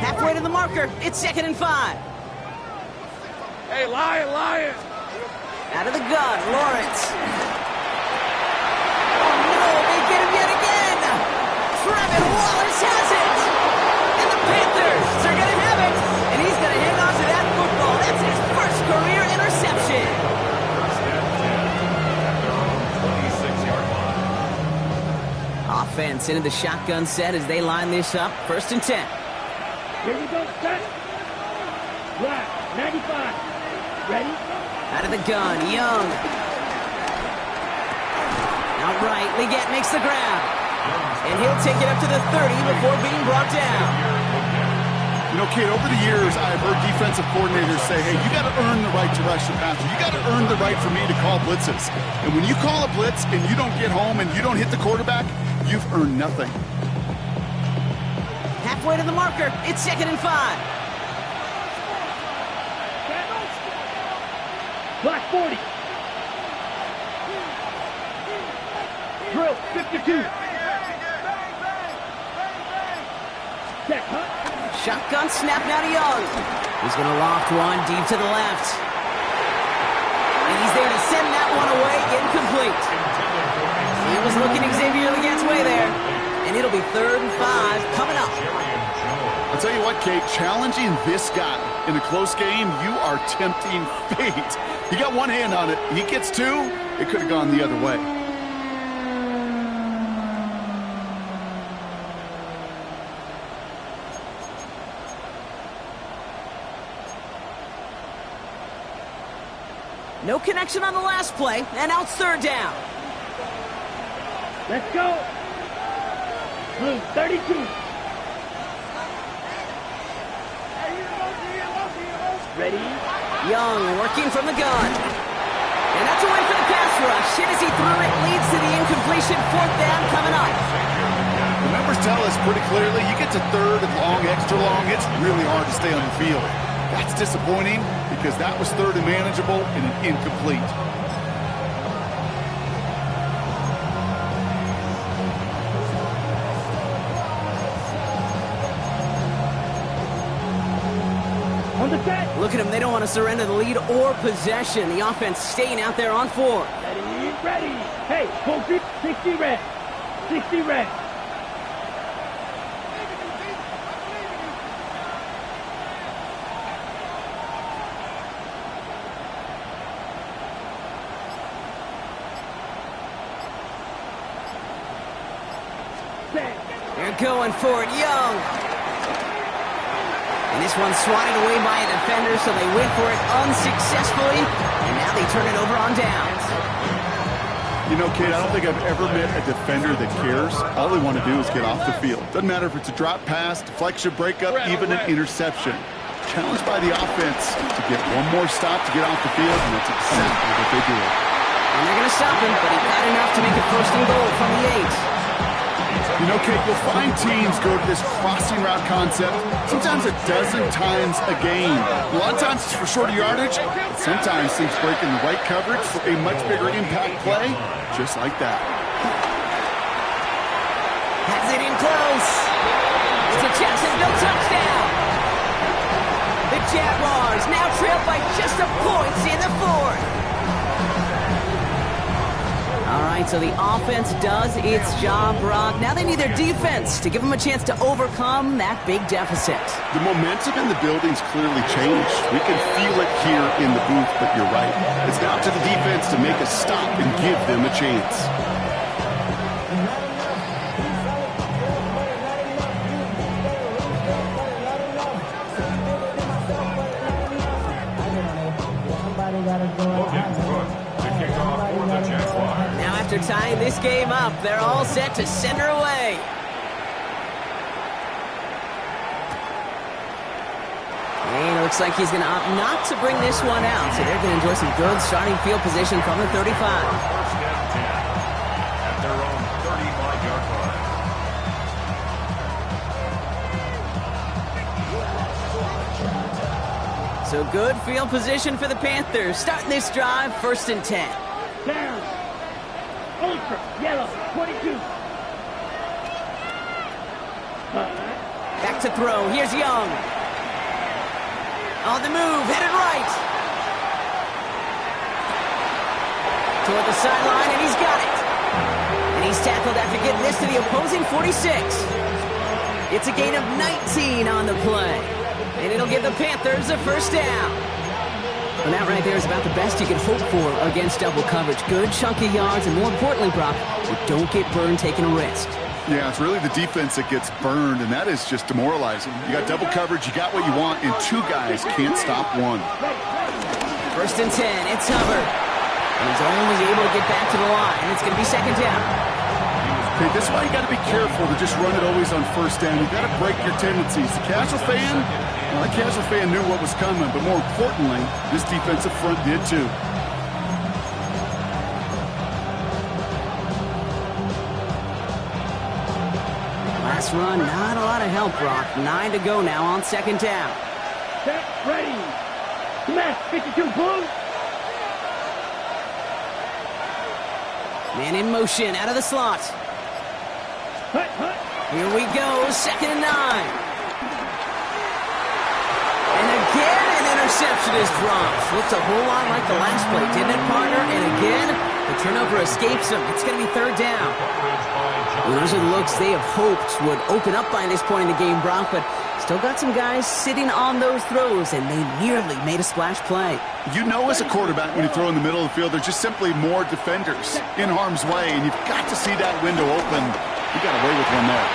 Halfway to the marker. It's 2nd and 5. Hey, Lion! Out of the gun, Lawrence. Oh, no, they get him yet again. Trevin Wallace has it. And the Panthers are going to have it. And he's going to hang on to that football. That's his first career interception. First and 10 at their own 26-yard line. Offense into the shotgun set as they line this up. 1st and 10. Here we go, set. Black, 95. Ready? Out of the gun, Young. Outright, Leggett makes the grab. And he'll take it up to the 30 before being brought down. You know, Kate, over the years, I've heard defensive coordinators say, hey, you got to earn the right to rush the passer. You got to earn the right for me to call blitzes. And when you call a blitz and you don't get home and you don't hit the quarterback, you've earned nothing. Halfway to the marker. It's 2nd and 5. Black 40. Drill 52. Check, huh? Shotgun snap now to Young. He's going to loft one deep to the left. And he's there to send that one away. Incomplete. He was looking Xavier Leggett's way there. And it'll be 3rd and 5 coming up. I'll tell you what, Kate, challenging this guy in a close game, you are tempting fate. He got one hand on it. He gets two, it could have gone the other way. No connection on the last play, and now it's 3rd down. Let's go. Blue 32. Ready? Young working from the gun. And that's a win for the pass rush. Hit as he threw it, leads to the incompletion. 4th down coming up. The numbers tell us pretty clearly, you get to 3rd and long, extra long, it's really hard to stay on the field. That's disappointing because that was 3rd and manageable and an incomplete. Look at them. They don't want to surrender the lead or possession. The offense staying out there on 4. Ready. Hey, full 60 red. 60 red. They're going for it. Young. And this one's swatted away by a defender, so they went for it unsuccessfully. And now they turn it over on downs. You know, Kate, I don't think I've ever met a defender that cares. All they want to do is get off the field. Doesn't matter if it's a drop pass, deflection, breakup, even an interception. Challenged by the offense to get one more stop to get off the field, and that's exactly what they do. And they're going to stop him, but he got enough to make it 1st and goal from the 8. You know, Kate, you'll find teams go to this crossing route concept sometimes a dozen times a game. A lot of times it's for shorter yardage, but sometimes things break in the right coverage for a much bigger impact play, just like that. Has it in close. It's a Jacksonville touchdown. The Jaguars now trail by just a point in the 4th. All right, so the offense does its job, Brock. Now they need their defense to give them a chance to overcome that big deficit. The momentum in the building's clearly changed. We can feel it here in the booth, but you're right. It's now to the defense to make a stop and give them a chance. Now after tying this game up, they're all set to send her away. And it looks like he's going to opt not to bring this one out, so they're going to enjoy some good starting field position from the 35. First and 10 at their own 35-yard line. So good field position for the Panthers. Starting this drive, first and 10. Down. Ultra. Yellow. 22. Back to throw. Here's Young. On the move, headed right. Toward the sideline, and he's got it. And he's tackled after getting this to the opposing 46. It's a gain of 19 on the play. And it'll give the Panthers a first down. And that right there is about the best you can hope for against double coverage. Good chunky yards, and more importantly, Brock, you don't get burned taking a risk. Yeah, it's really the defense that gets burned, and that is just demoralizing. You got double coverage, you got what you want, and two guys can't stop one. First and 10, it's Hubbard. And he's only able to get back to the line. It's going to be second down. Okay, this is why you got to be careful to just run it always on first down. You got to break your tendencies. The casual fan, well, the casual fan knew what was coming, but more importantly, this defensive front did too. Last run, not a lot of help, Brock. 9 to go now on second down. Set. Ready. Left. 52. Boom. Man in motion, out of the slot. Hut. Hut. Here we go, second and 9. And again, an interception is dropped. Looked a whole lot like the last play, didn't it, partner? And again, the turnover escapes him. It's going to be third down. Well, those are the looks they have hoped would open up by this point in the game, Brock, but still got some guys sitting on those throws, and they nearly made a splash play. You know as a quarterback when you throw in the middle of the field, there's just simply more defenders in harm's way, and you've got to see that window open. You got away with one there.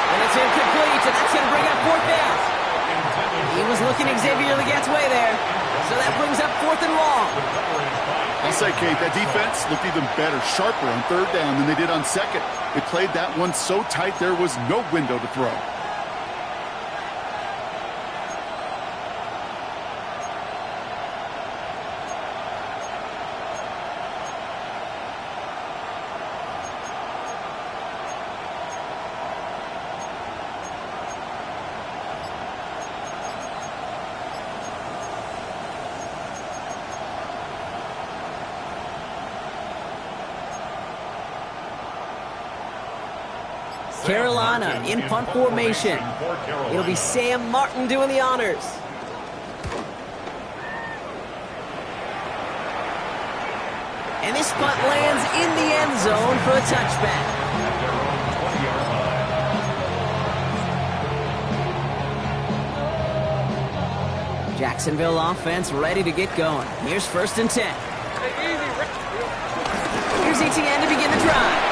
And it's incomplete, and that's going to bring up fourth down. He was looking Xavier Legette's way there, so that brings up fourth and long. I'll say, Kate, that defense looked even better, sharper on third down than they did on second. They played that one so tight there was no window to throw. Carolina in punt formation. It'll be Sam Martin doing the honors. And this punt lands in the end zone for a touchback. Jacksonville offense ready to get going. Here's first and 10. Here's ETN to begin the drive.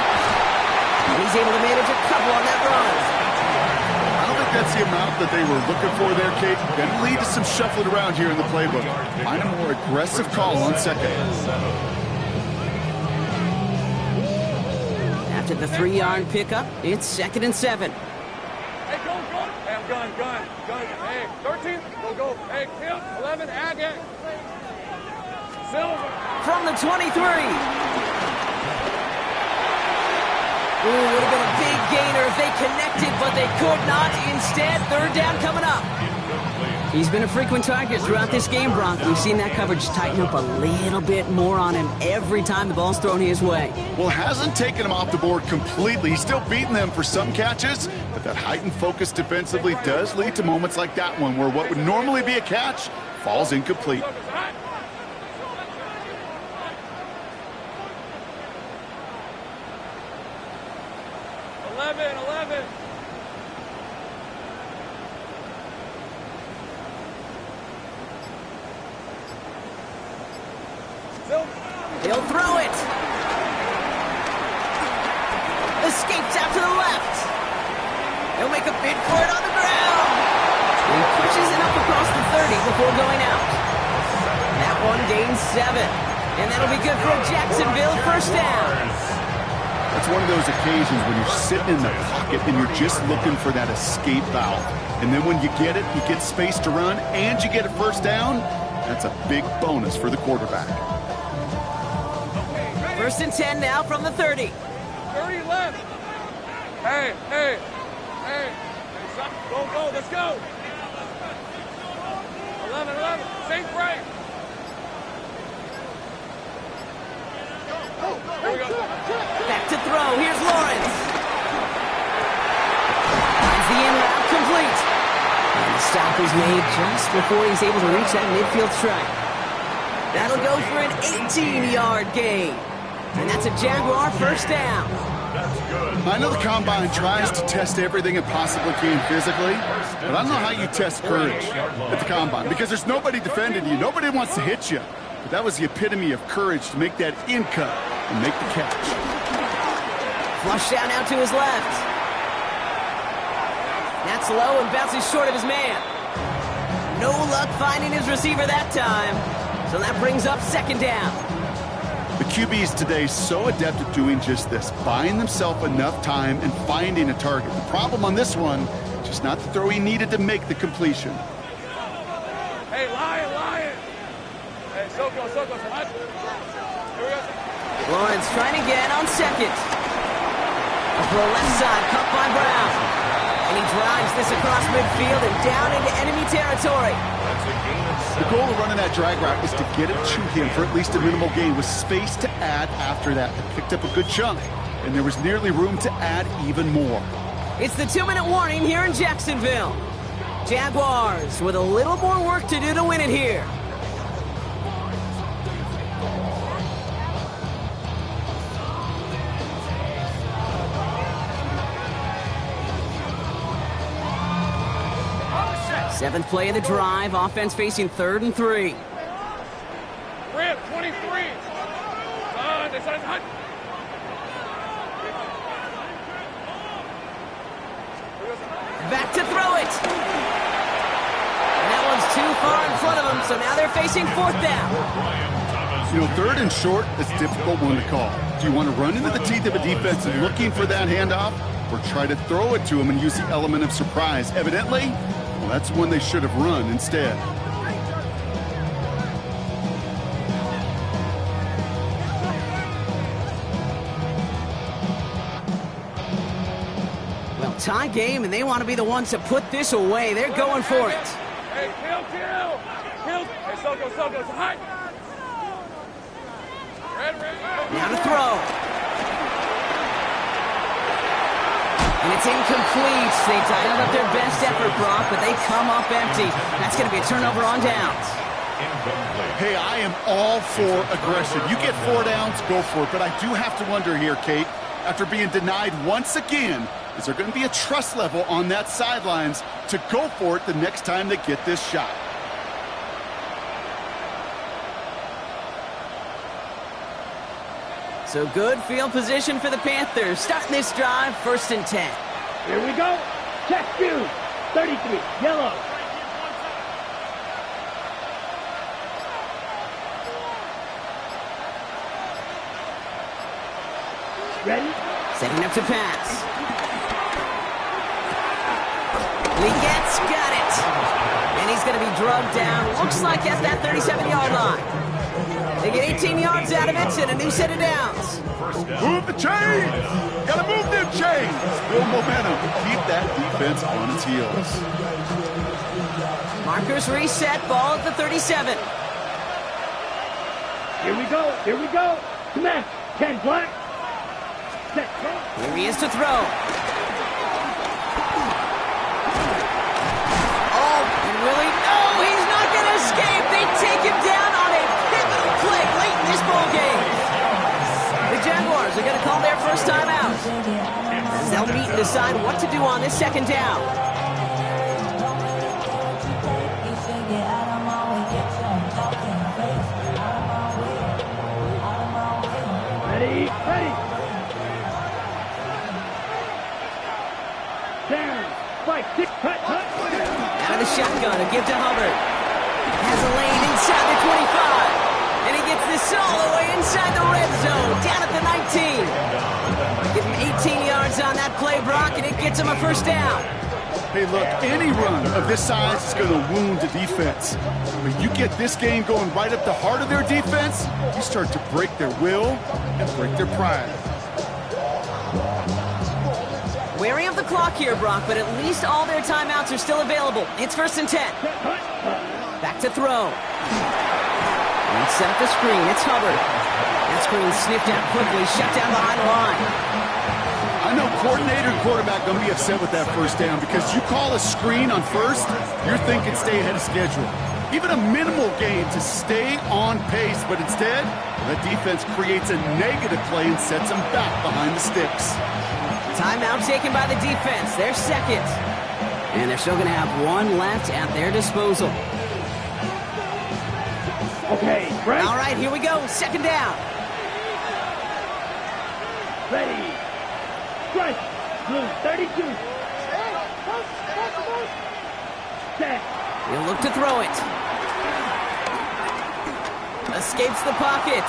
And he's able to manage a couple on that run. I don't think that's the amount that they were looking for there, Kate. Going to lead to some shuffling around here in the playbook. Find a more aggressive call on second. After the 3-yard pickup, it's second and 7. Hey, go. Hey, I'm gun. Hey, 13, go. Hey, kill, 11, ag. Silver. From the 23. Ooh, would have been a big gainer if they connected, but they could not. Instead, third down coming up. He's been a frequent target throughout this game, Brock. We've seen that coverage tighten up a little bit more on him every time the ball's thrown his way. Well, hasn't taken him off the board completely. He's still beating them for some catches, but that heightened focus defensively does lead to moments like that one where what would normally be a catch falls incomplete. 11. He'll throw it. Escapes out to the left. He'll make a bid for it on the ground. He pushes it up across the 30 before going out. That one gains 7. And that'll be good for a Jacksonville first down. It's one of those occasions when you're sitting in the pocket and you're just looking for that escape valve. And then when you get it, you get space to run, and you get a first down. That's a big bonus for the quarterback. First and 10 now from the 30. 30 left. Hey. Go, let's go. 11, same frame. Here we go. Back to throw. Here's Lawrence. Finds the in route complete. And the stop is made just before he's able to reach that midfield strike. That'll go for an 18-yard gain. And that's a Jaguar first down. I know the Combine tries to test everything it possibly can physically, but I don't know how you test courage at the Combine because there's nobody defending you. Nobody wants to hit you. But that was the epitome of courage to make that in cut and make the catch. Flush down out to his left. That's low and bounces short of his man. No luck finding his receiver that time. So that brings up second down. The QBs today so adept at doing just this, buying themselves enough time and finding a target. The problem on this one, just not the throw he needed to make the completion. Hey, Lion. Hey, Soko, so much. Here we go. Lawrence trying again on second. Up the left side, cut by Brown. And he drives this across midfield and down into enemy territory. The goal of running that drag route is to get it to him for at least a minimal gain with space to add after that. They picked up a good chunk, and there was nearly room to add even more. It's the 2-minute warning here in Jacksonville. Jaguars with a little more work to do to win it here. Seventh play of the drive, offense facing 3rd and 3. Rip, 23. Back to throw it. And that one's too far in front of them, so now they're facing 4th down. You know, 3rd and short is a difficult one to call. Do you want to run into the teeth of a defense looking for that handoff, or try to throw it to him and use the element of surprise? Evidently, well, that's one they should have run instead. Well, tie game, and they want to be the ones to put this away. They're going for it. Hey, kill. Hey, Soko, high. Red. Now to throw. And it's incomplete. They dialed up their best effort, Brock, but they come up empty. That's going to be a turnover on downs. Hey, I am all for aggression. You get 4 downs, go for it. But I do have to wonder here, Kate, after being denied once again, is there going to be a trust level on that sidelines to go for it the next time they get this shot? So good field position for the Panthers. Starting this drive, 1st and 10. Here we go. Check you. 33, yellow. Ready? Setting up to pass. Got it. And he's going to be drugged down. Looks like at that 37-yard line. They get 18 yards out of it and a new set of downs. Move the chains! Gotta move them chains! Build momentum. Keep that defense on its heels. Markers reset. Ball at the 37. Here we go. Smash. 10 black. Set. Here he is to throw. Really? No, he's not going to escape. They take him down on a pivotal play late in this ball game. The Jaguars are going to call their first time out. As they'll meet and decide what to do on this 2nd down. Ready. Down. Fight. Cut. Out of the shotgun, a give to Hubbard. Has a lane inside the 25. And he gets this all the way inside the red zone, down at the 19. Give him 18 yards on that play, Brock, and it gets him a first down. Hey, look, any run of this size is going to wound the defense. But you get this game going right up the heart of their defense, you start to break their will and break their pride. Wary of the clock here, Brock, but at least all their timeouts are still available. It's 1st and 10. Back to throw. And set up the screen. It's Hubbard. That screen sniffed out quickly, shut down behind the line. I know coordinator and quarterback going to be upset with that first down because you call a screen on first, you're thinking stay ahead of schedule. Even a minimal gain to stay on pace, but instead, the defense creates a negative play and sets them back behind the sticks. Timeout taken by the defense. They're second. And they're still going to have one left at their disposal. Okay, break. All right, here we go. 2nd down. Ready. Strike. Blue 32. Set. He'll look to throw it. Escapes the pocket.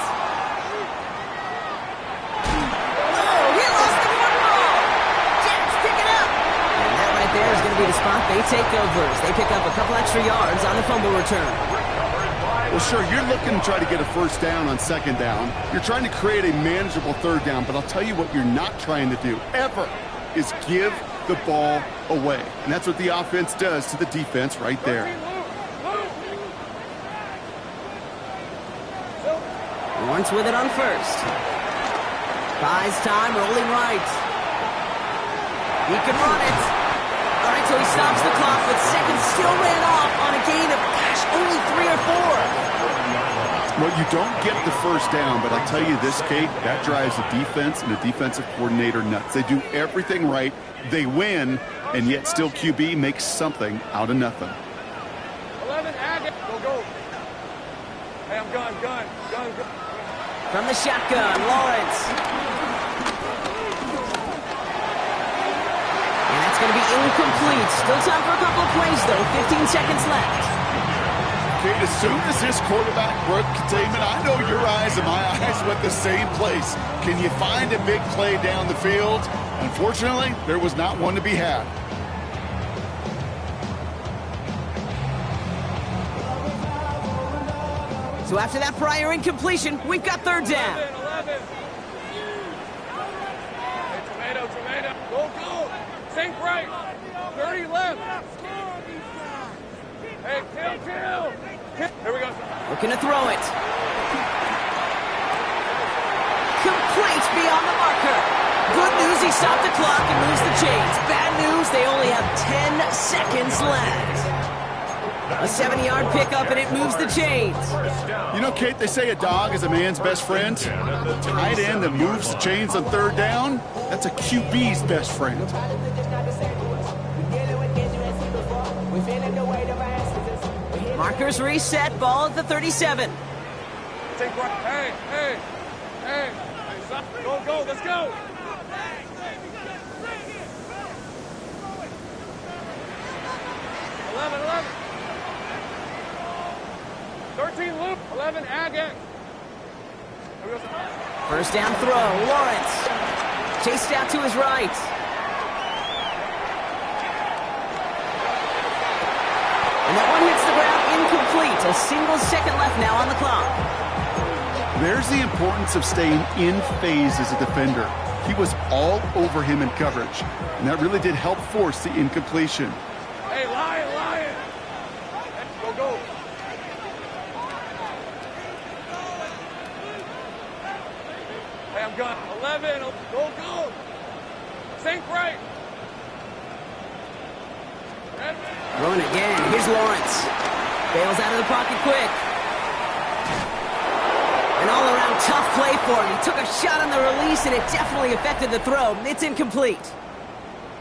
Oh, he lost the football. Jags pick it up. And that right there is going to be the spot they take over as they pick up a couple extra yards on the fumble return. Well, sure, you're looking to try to get a first down on 2nd down. You're trying to create a manageable 3rd down, but I'll tell you what you're not trying to do, ever, is give the ball away. And that's what the offense does to the defense right there. Lawrence with it on 1st. Buys time, rolling right. He can run it. All right, so he stops the clock, but seconds still ran off on a gain of, only 3 or 4. Well, you don't get the first down, but I'll tell you this, Kate, that drives the defense and the defensive coordinator nuts. They do everything right, they win, and yet still QB makes something out of nothing. 11, Agate. Go. Hey, I'm gun. From the shotgun, Lawrence. And that's going to be incomplete. Still time for a couple of plays, though. 15 seconds left. Kate, as soon as this quarterback broke containment, I know your eyes and my eyes went the same place. Can you find a big play down the field? Unfortunately, there was not one to be had. So after that prior incompletion, we've got 3rd down. 11. Hey, tomato. Go. Sink right. 30 left. Hey, kill. Here we go. Looking to throw it. Complete beyond the marker. Good news, he stopped the clock and moves the chains. Bad news, they only have 10 seconds left. A 70-yard pickup, and it moves the chains. You know, Kate, they say a dog is a man's best friend. A tight end that moves the chains on 3rd down, that's a QB's best friend. Markers reset, ball at the 37. Hey. Go, let's go. Eleven. 13 loop, 11 Agate. First down throw, Lawrence. Chased out to his right. And that one hits the ground incomplete. A single second left now on the clock. There's the importance of staying in phase as a defender. He was all over him in coverage, and that really did help force the incompletion. Hey, Lion. Go. Hey, I'm gun. 11. Go. Sink right. Throwing again. Here's Lawrence. Bails out of the pocket quick. An all-around tough play for him. He took a shot on the release, and it definitely affected the throw. It's incomplete.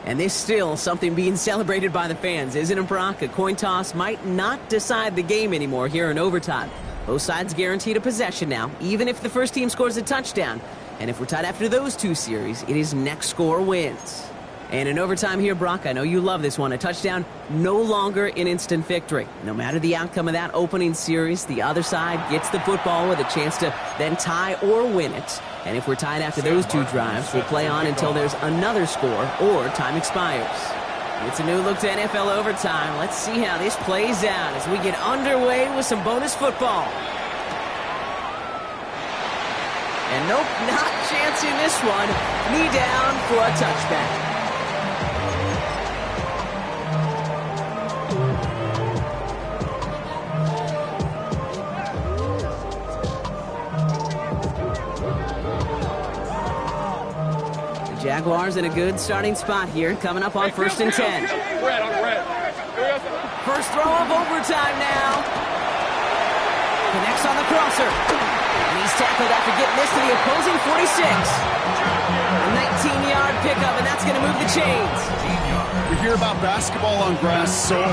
And there's still something being celebrated by the fans, isn't it, Brock? A coin toss might not decide the game anymore here in overtime. Both sides guaranteed a possession now, even if the first team scores a touchdown. And if we're tied after those two series, it is next score wins. And in overtime here, Brock, I know you love this one. A touchdown, no longer an instant victory. No matter the outcome of that opening series, the other side gets the football with a chance to then tie or win it. And if we're tied after those two drives, we'll play on until there's another score or time expires. It's a new look to NFL overtime. Let's see how this plays out as we get underway with some bonus football. And nope, not chancing this one. Knee down for a touchback. Jaguars in a good starting spot here, coming up on 1st and 10. First throw of overtime now. Connects on the crosser. And he's tackled after getting this to the opposing 46. A 19-yard pickup, and that's going to move the chains. We hear about basketball on grass so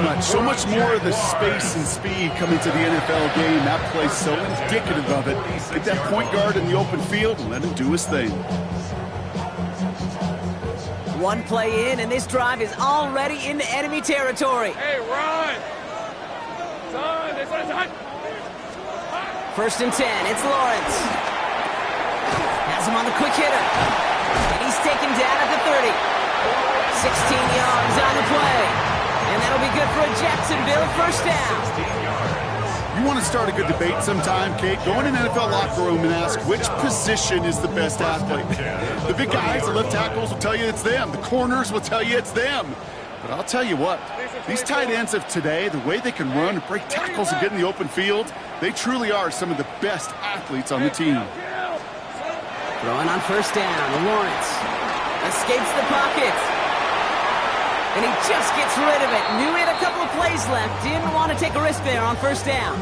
much more of the space and speed coming to the NFL game. That play's so indicative of it. Get that point guard in the open field and let him do his thing. One play in, and this drive is already into enemy territory. Hey, run! Son, this is hot. 1st and 10, it's Lawrence. Has him on the quick hitter. And he's taken down at the 30. 16 yards on the play. And that'll be good for a Jacksonville first down. You want to start a good debate sometime, Kate? Go in an NFL locker room and ask which position is the best athlete. The big guys, the left tackles will tell you it's them. The corners will tell you it's them. But I'll tell you what, these tight ends of today, the way they can run and break tackles and get in the open field, they truly are some of the best athletes on the team. Throwing on 1st down, Lawrence escapes the pocket. And he just gets rid of it. Knew he had a couple of plays left. Didn't want to take a risk there on 1st down.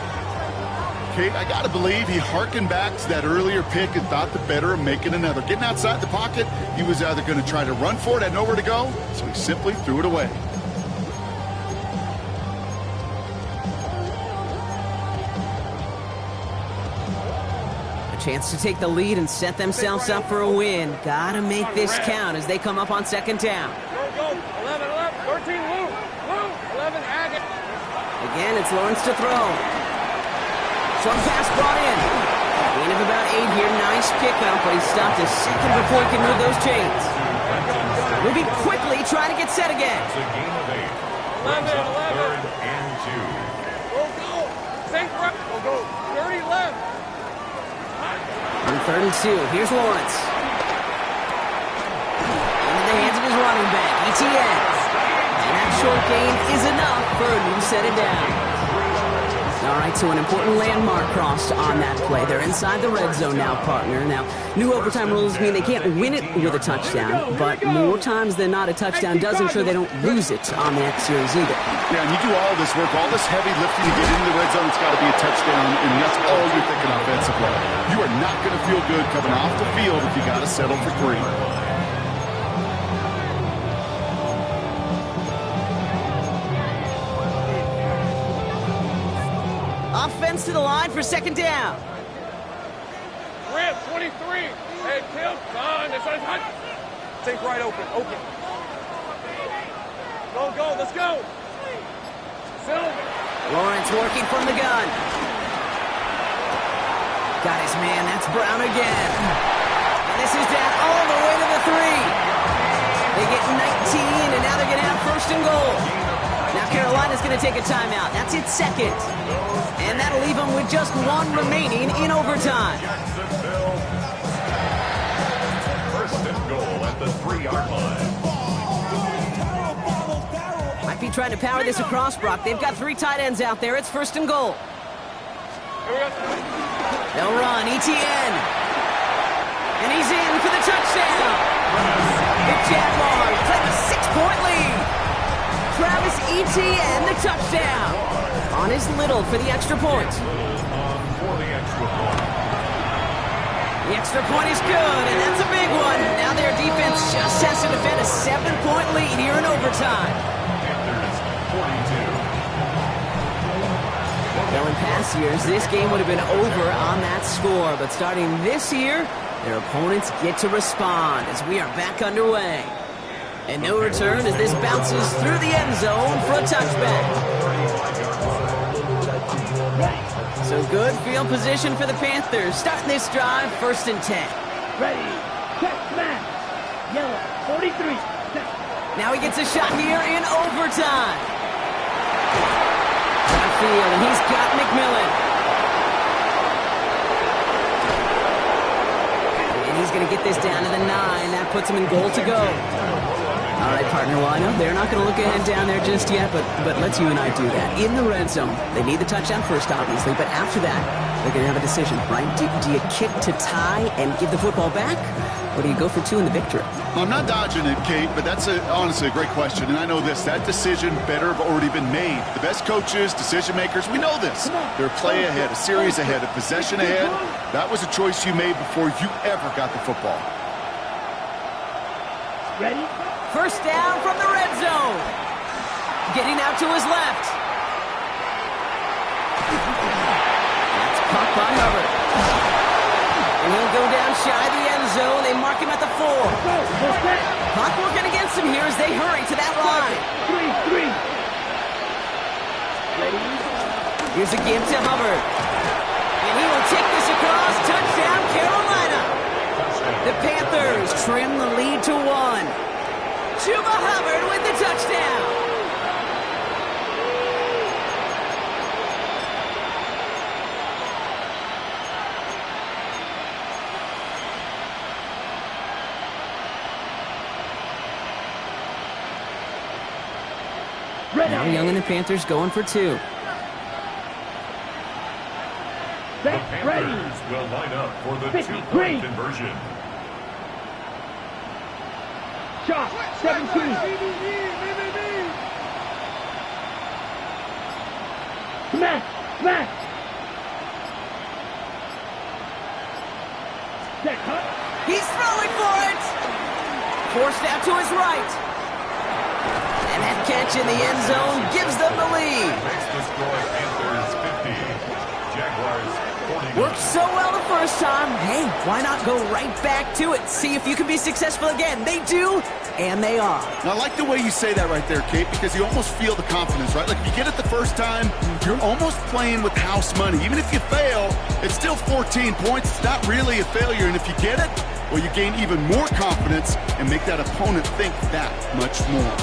Kate, I got to believe he hearkened back to that earlier pick and thought the better of making another. Getting outside the pocket, he was either going to try to run for it, had nowhere to go, so he simply threw it away. A chance to take the lead and set themselves up for a win. Got to make this count as they come up on 2nd down. Go, 11, 13, Lou, 11, Agate. Again, it's Lawrence to throw. Short pass brought in. Gain of about 8 here. Nice pickup, but he stopped a second before he can move those chains. Moving quickly, trying to get set again. It's a gain of 8. 11. 3rd and 2. Go. Safe right. Go. 30 left. On 3rd and 2, here's Lawrence. Into the hands of his running back, ETN. And that short gain is enough for a new set of downs. All right, so an important landmark crossed on that play. They're inside the red zone now, partner. Now, new overtime rules mean they can't win it with a touchdown, but more times than not, a touchdown does ensure they don't lose it on the next series either. Yeah, and you do all this work, all this heavy lifting to get into the red zone, it's got to be a touchdown, and that's all you're thinking offensively. You are not going to feel good coming off the field if you got to settle for 3. Offense to the line for 2nd down. Rip, 23. Hey, Kim, son, this is hot. Think right open. Go, let's go. Silver. Lawrence working from the gun. Got his man, that's Brown again. And this is down all the way to the 3. They get 19, and now they're going to have 1st and goal. Now Carolina's going to take a timeout. That's its 2nd. And that'll leave them with just 1 remaining in overtime. Jacksonville. 1st and goal at the 3-yard line. Might be trying to power this across, Brock. They've got 3 tight ends out there. It's 1st and goal. They'll run. ETN. And he's in for the touchdown. The Jaguars have a 6-point lead. Travis Etienne, the touchdown. On his Little for the extra point. For the extra point. The extra point is good, and that's a big one. Now their defense just has to defend a 7-point lead here in overtime. Panthers 42. Well, in past years, this game would have been over on that score. But starting this year, their opponents get to respond as we are back underway. And no return as this bounces through the end zone for a touchback. So good field position for the Panthers. Starting this drive, 1st and 10. Ready. Check, smash. Yellow, 43. Set. Now he gets a shot here in overtime. Downfield, and he's got McMillan. And he's going to get this down to the 9. That puts him in goal to go. All right, partner, well, I know they're not going to look ahead down there just yet, but let's you and I do that. In the red zone, they need the touchdown first, obviously, but after that, they're going to have a decision, right? Do you kick to tie and give the football back, or do you go for 2 in the victory? Well, I'm not dodging it, Kate, but that's honestly a great question, and I know this. That decision better have already been made. The best coaches, decision makers, we know this. They're a play ahead, a series ahead, a possession ahead. That was a choice you made before you ever got the football. Ready? First down from the red zone. Getting out to his left. That's caught by Hubbard. And he'll go down shy of the end zone. They mark him at the 4. Clock working against him here as they hurry to that line. 3. Ready? Here's a give to Hubbard. And he will take this across. Touchdown, Carolina. The Panthers trim the lead to 1. Chuba Hubbard with the touchdown. Now Young and the Panthers going for 2. The Panthers will line up for the 2-point conversion. Shot, 17. Smash. Set, cut. He's throwing for it. Forced out to his right. And that catch in the end zone gives them the lead. Makes the score Panthers 50. Jaguars 40. Worked so well the first time. Hey, why not go right back to it? See if you can be successful again. They do, and they are. Now, I like the way you say that right there, Kate, because you almost feel the confidence, right? Like, if you get it the first time, you're almost playing with house money. Even if you fail, it's still 14 points. It's not really a failure, and if you get it, well, you gain even more confidence and make that opponent think that much more.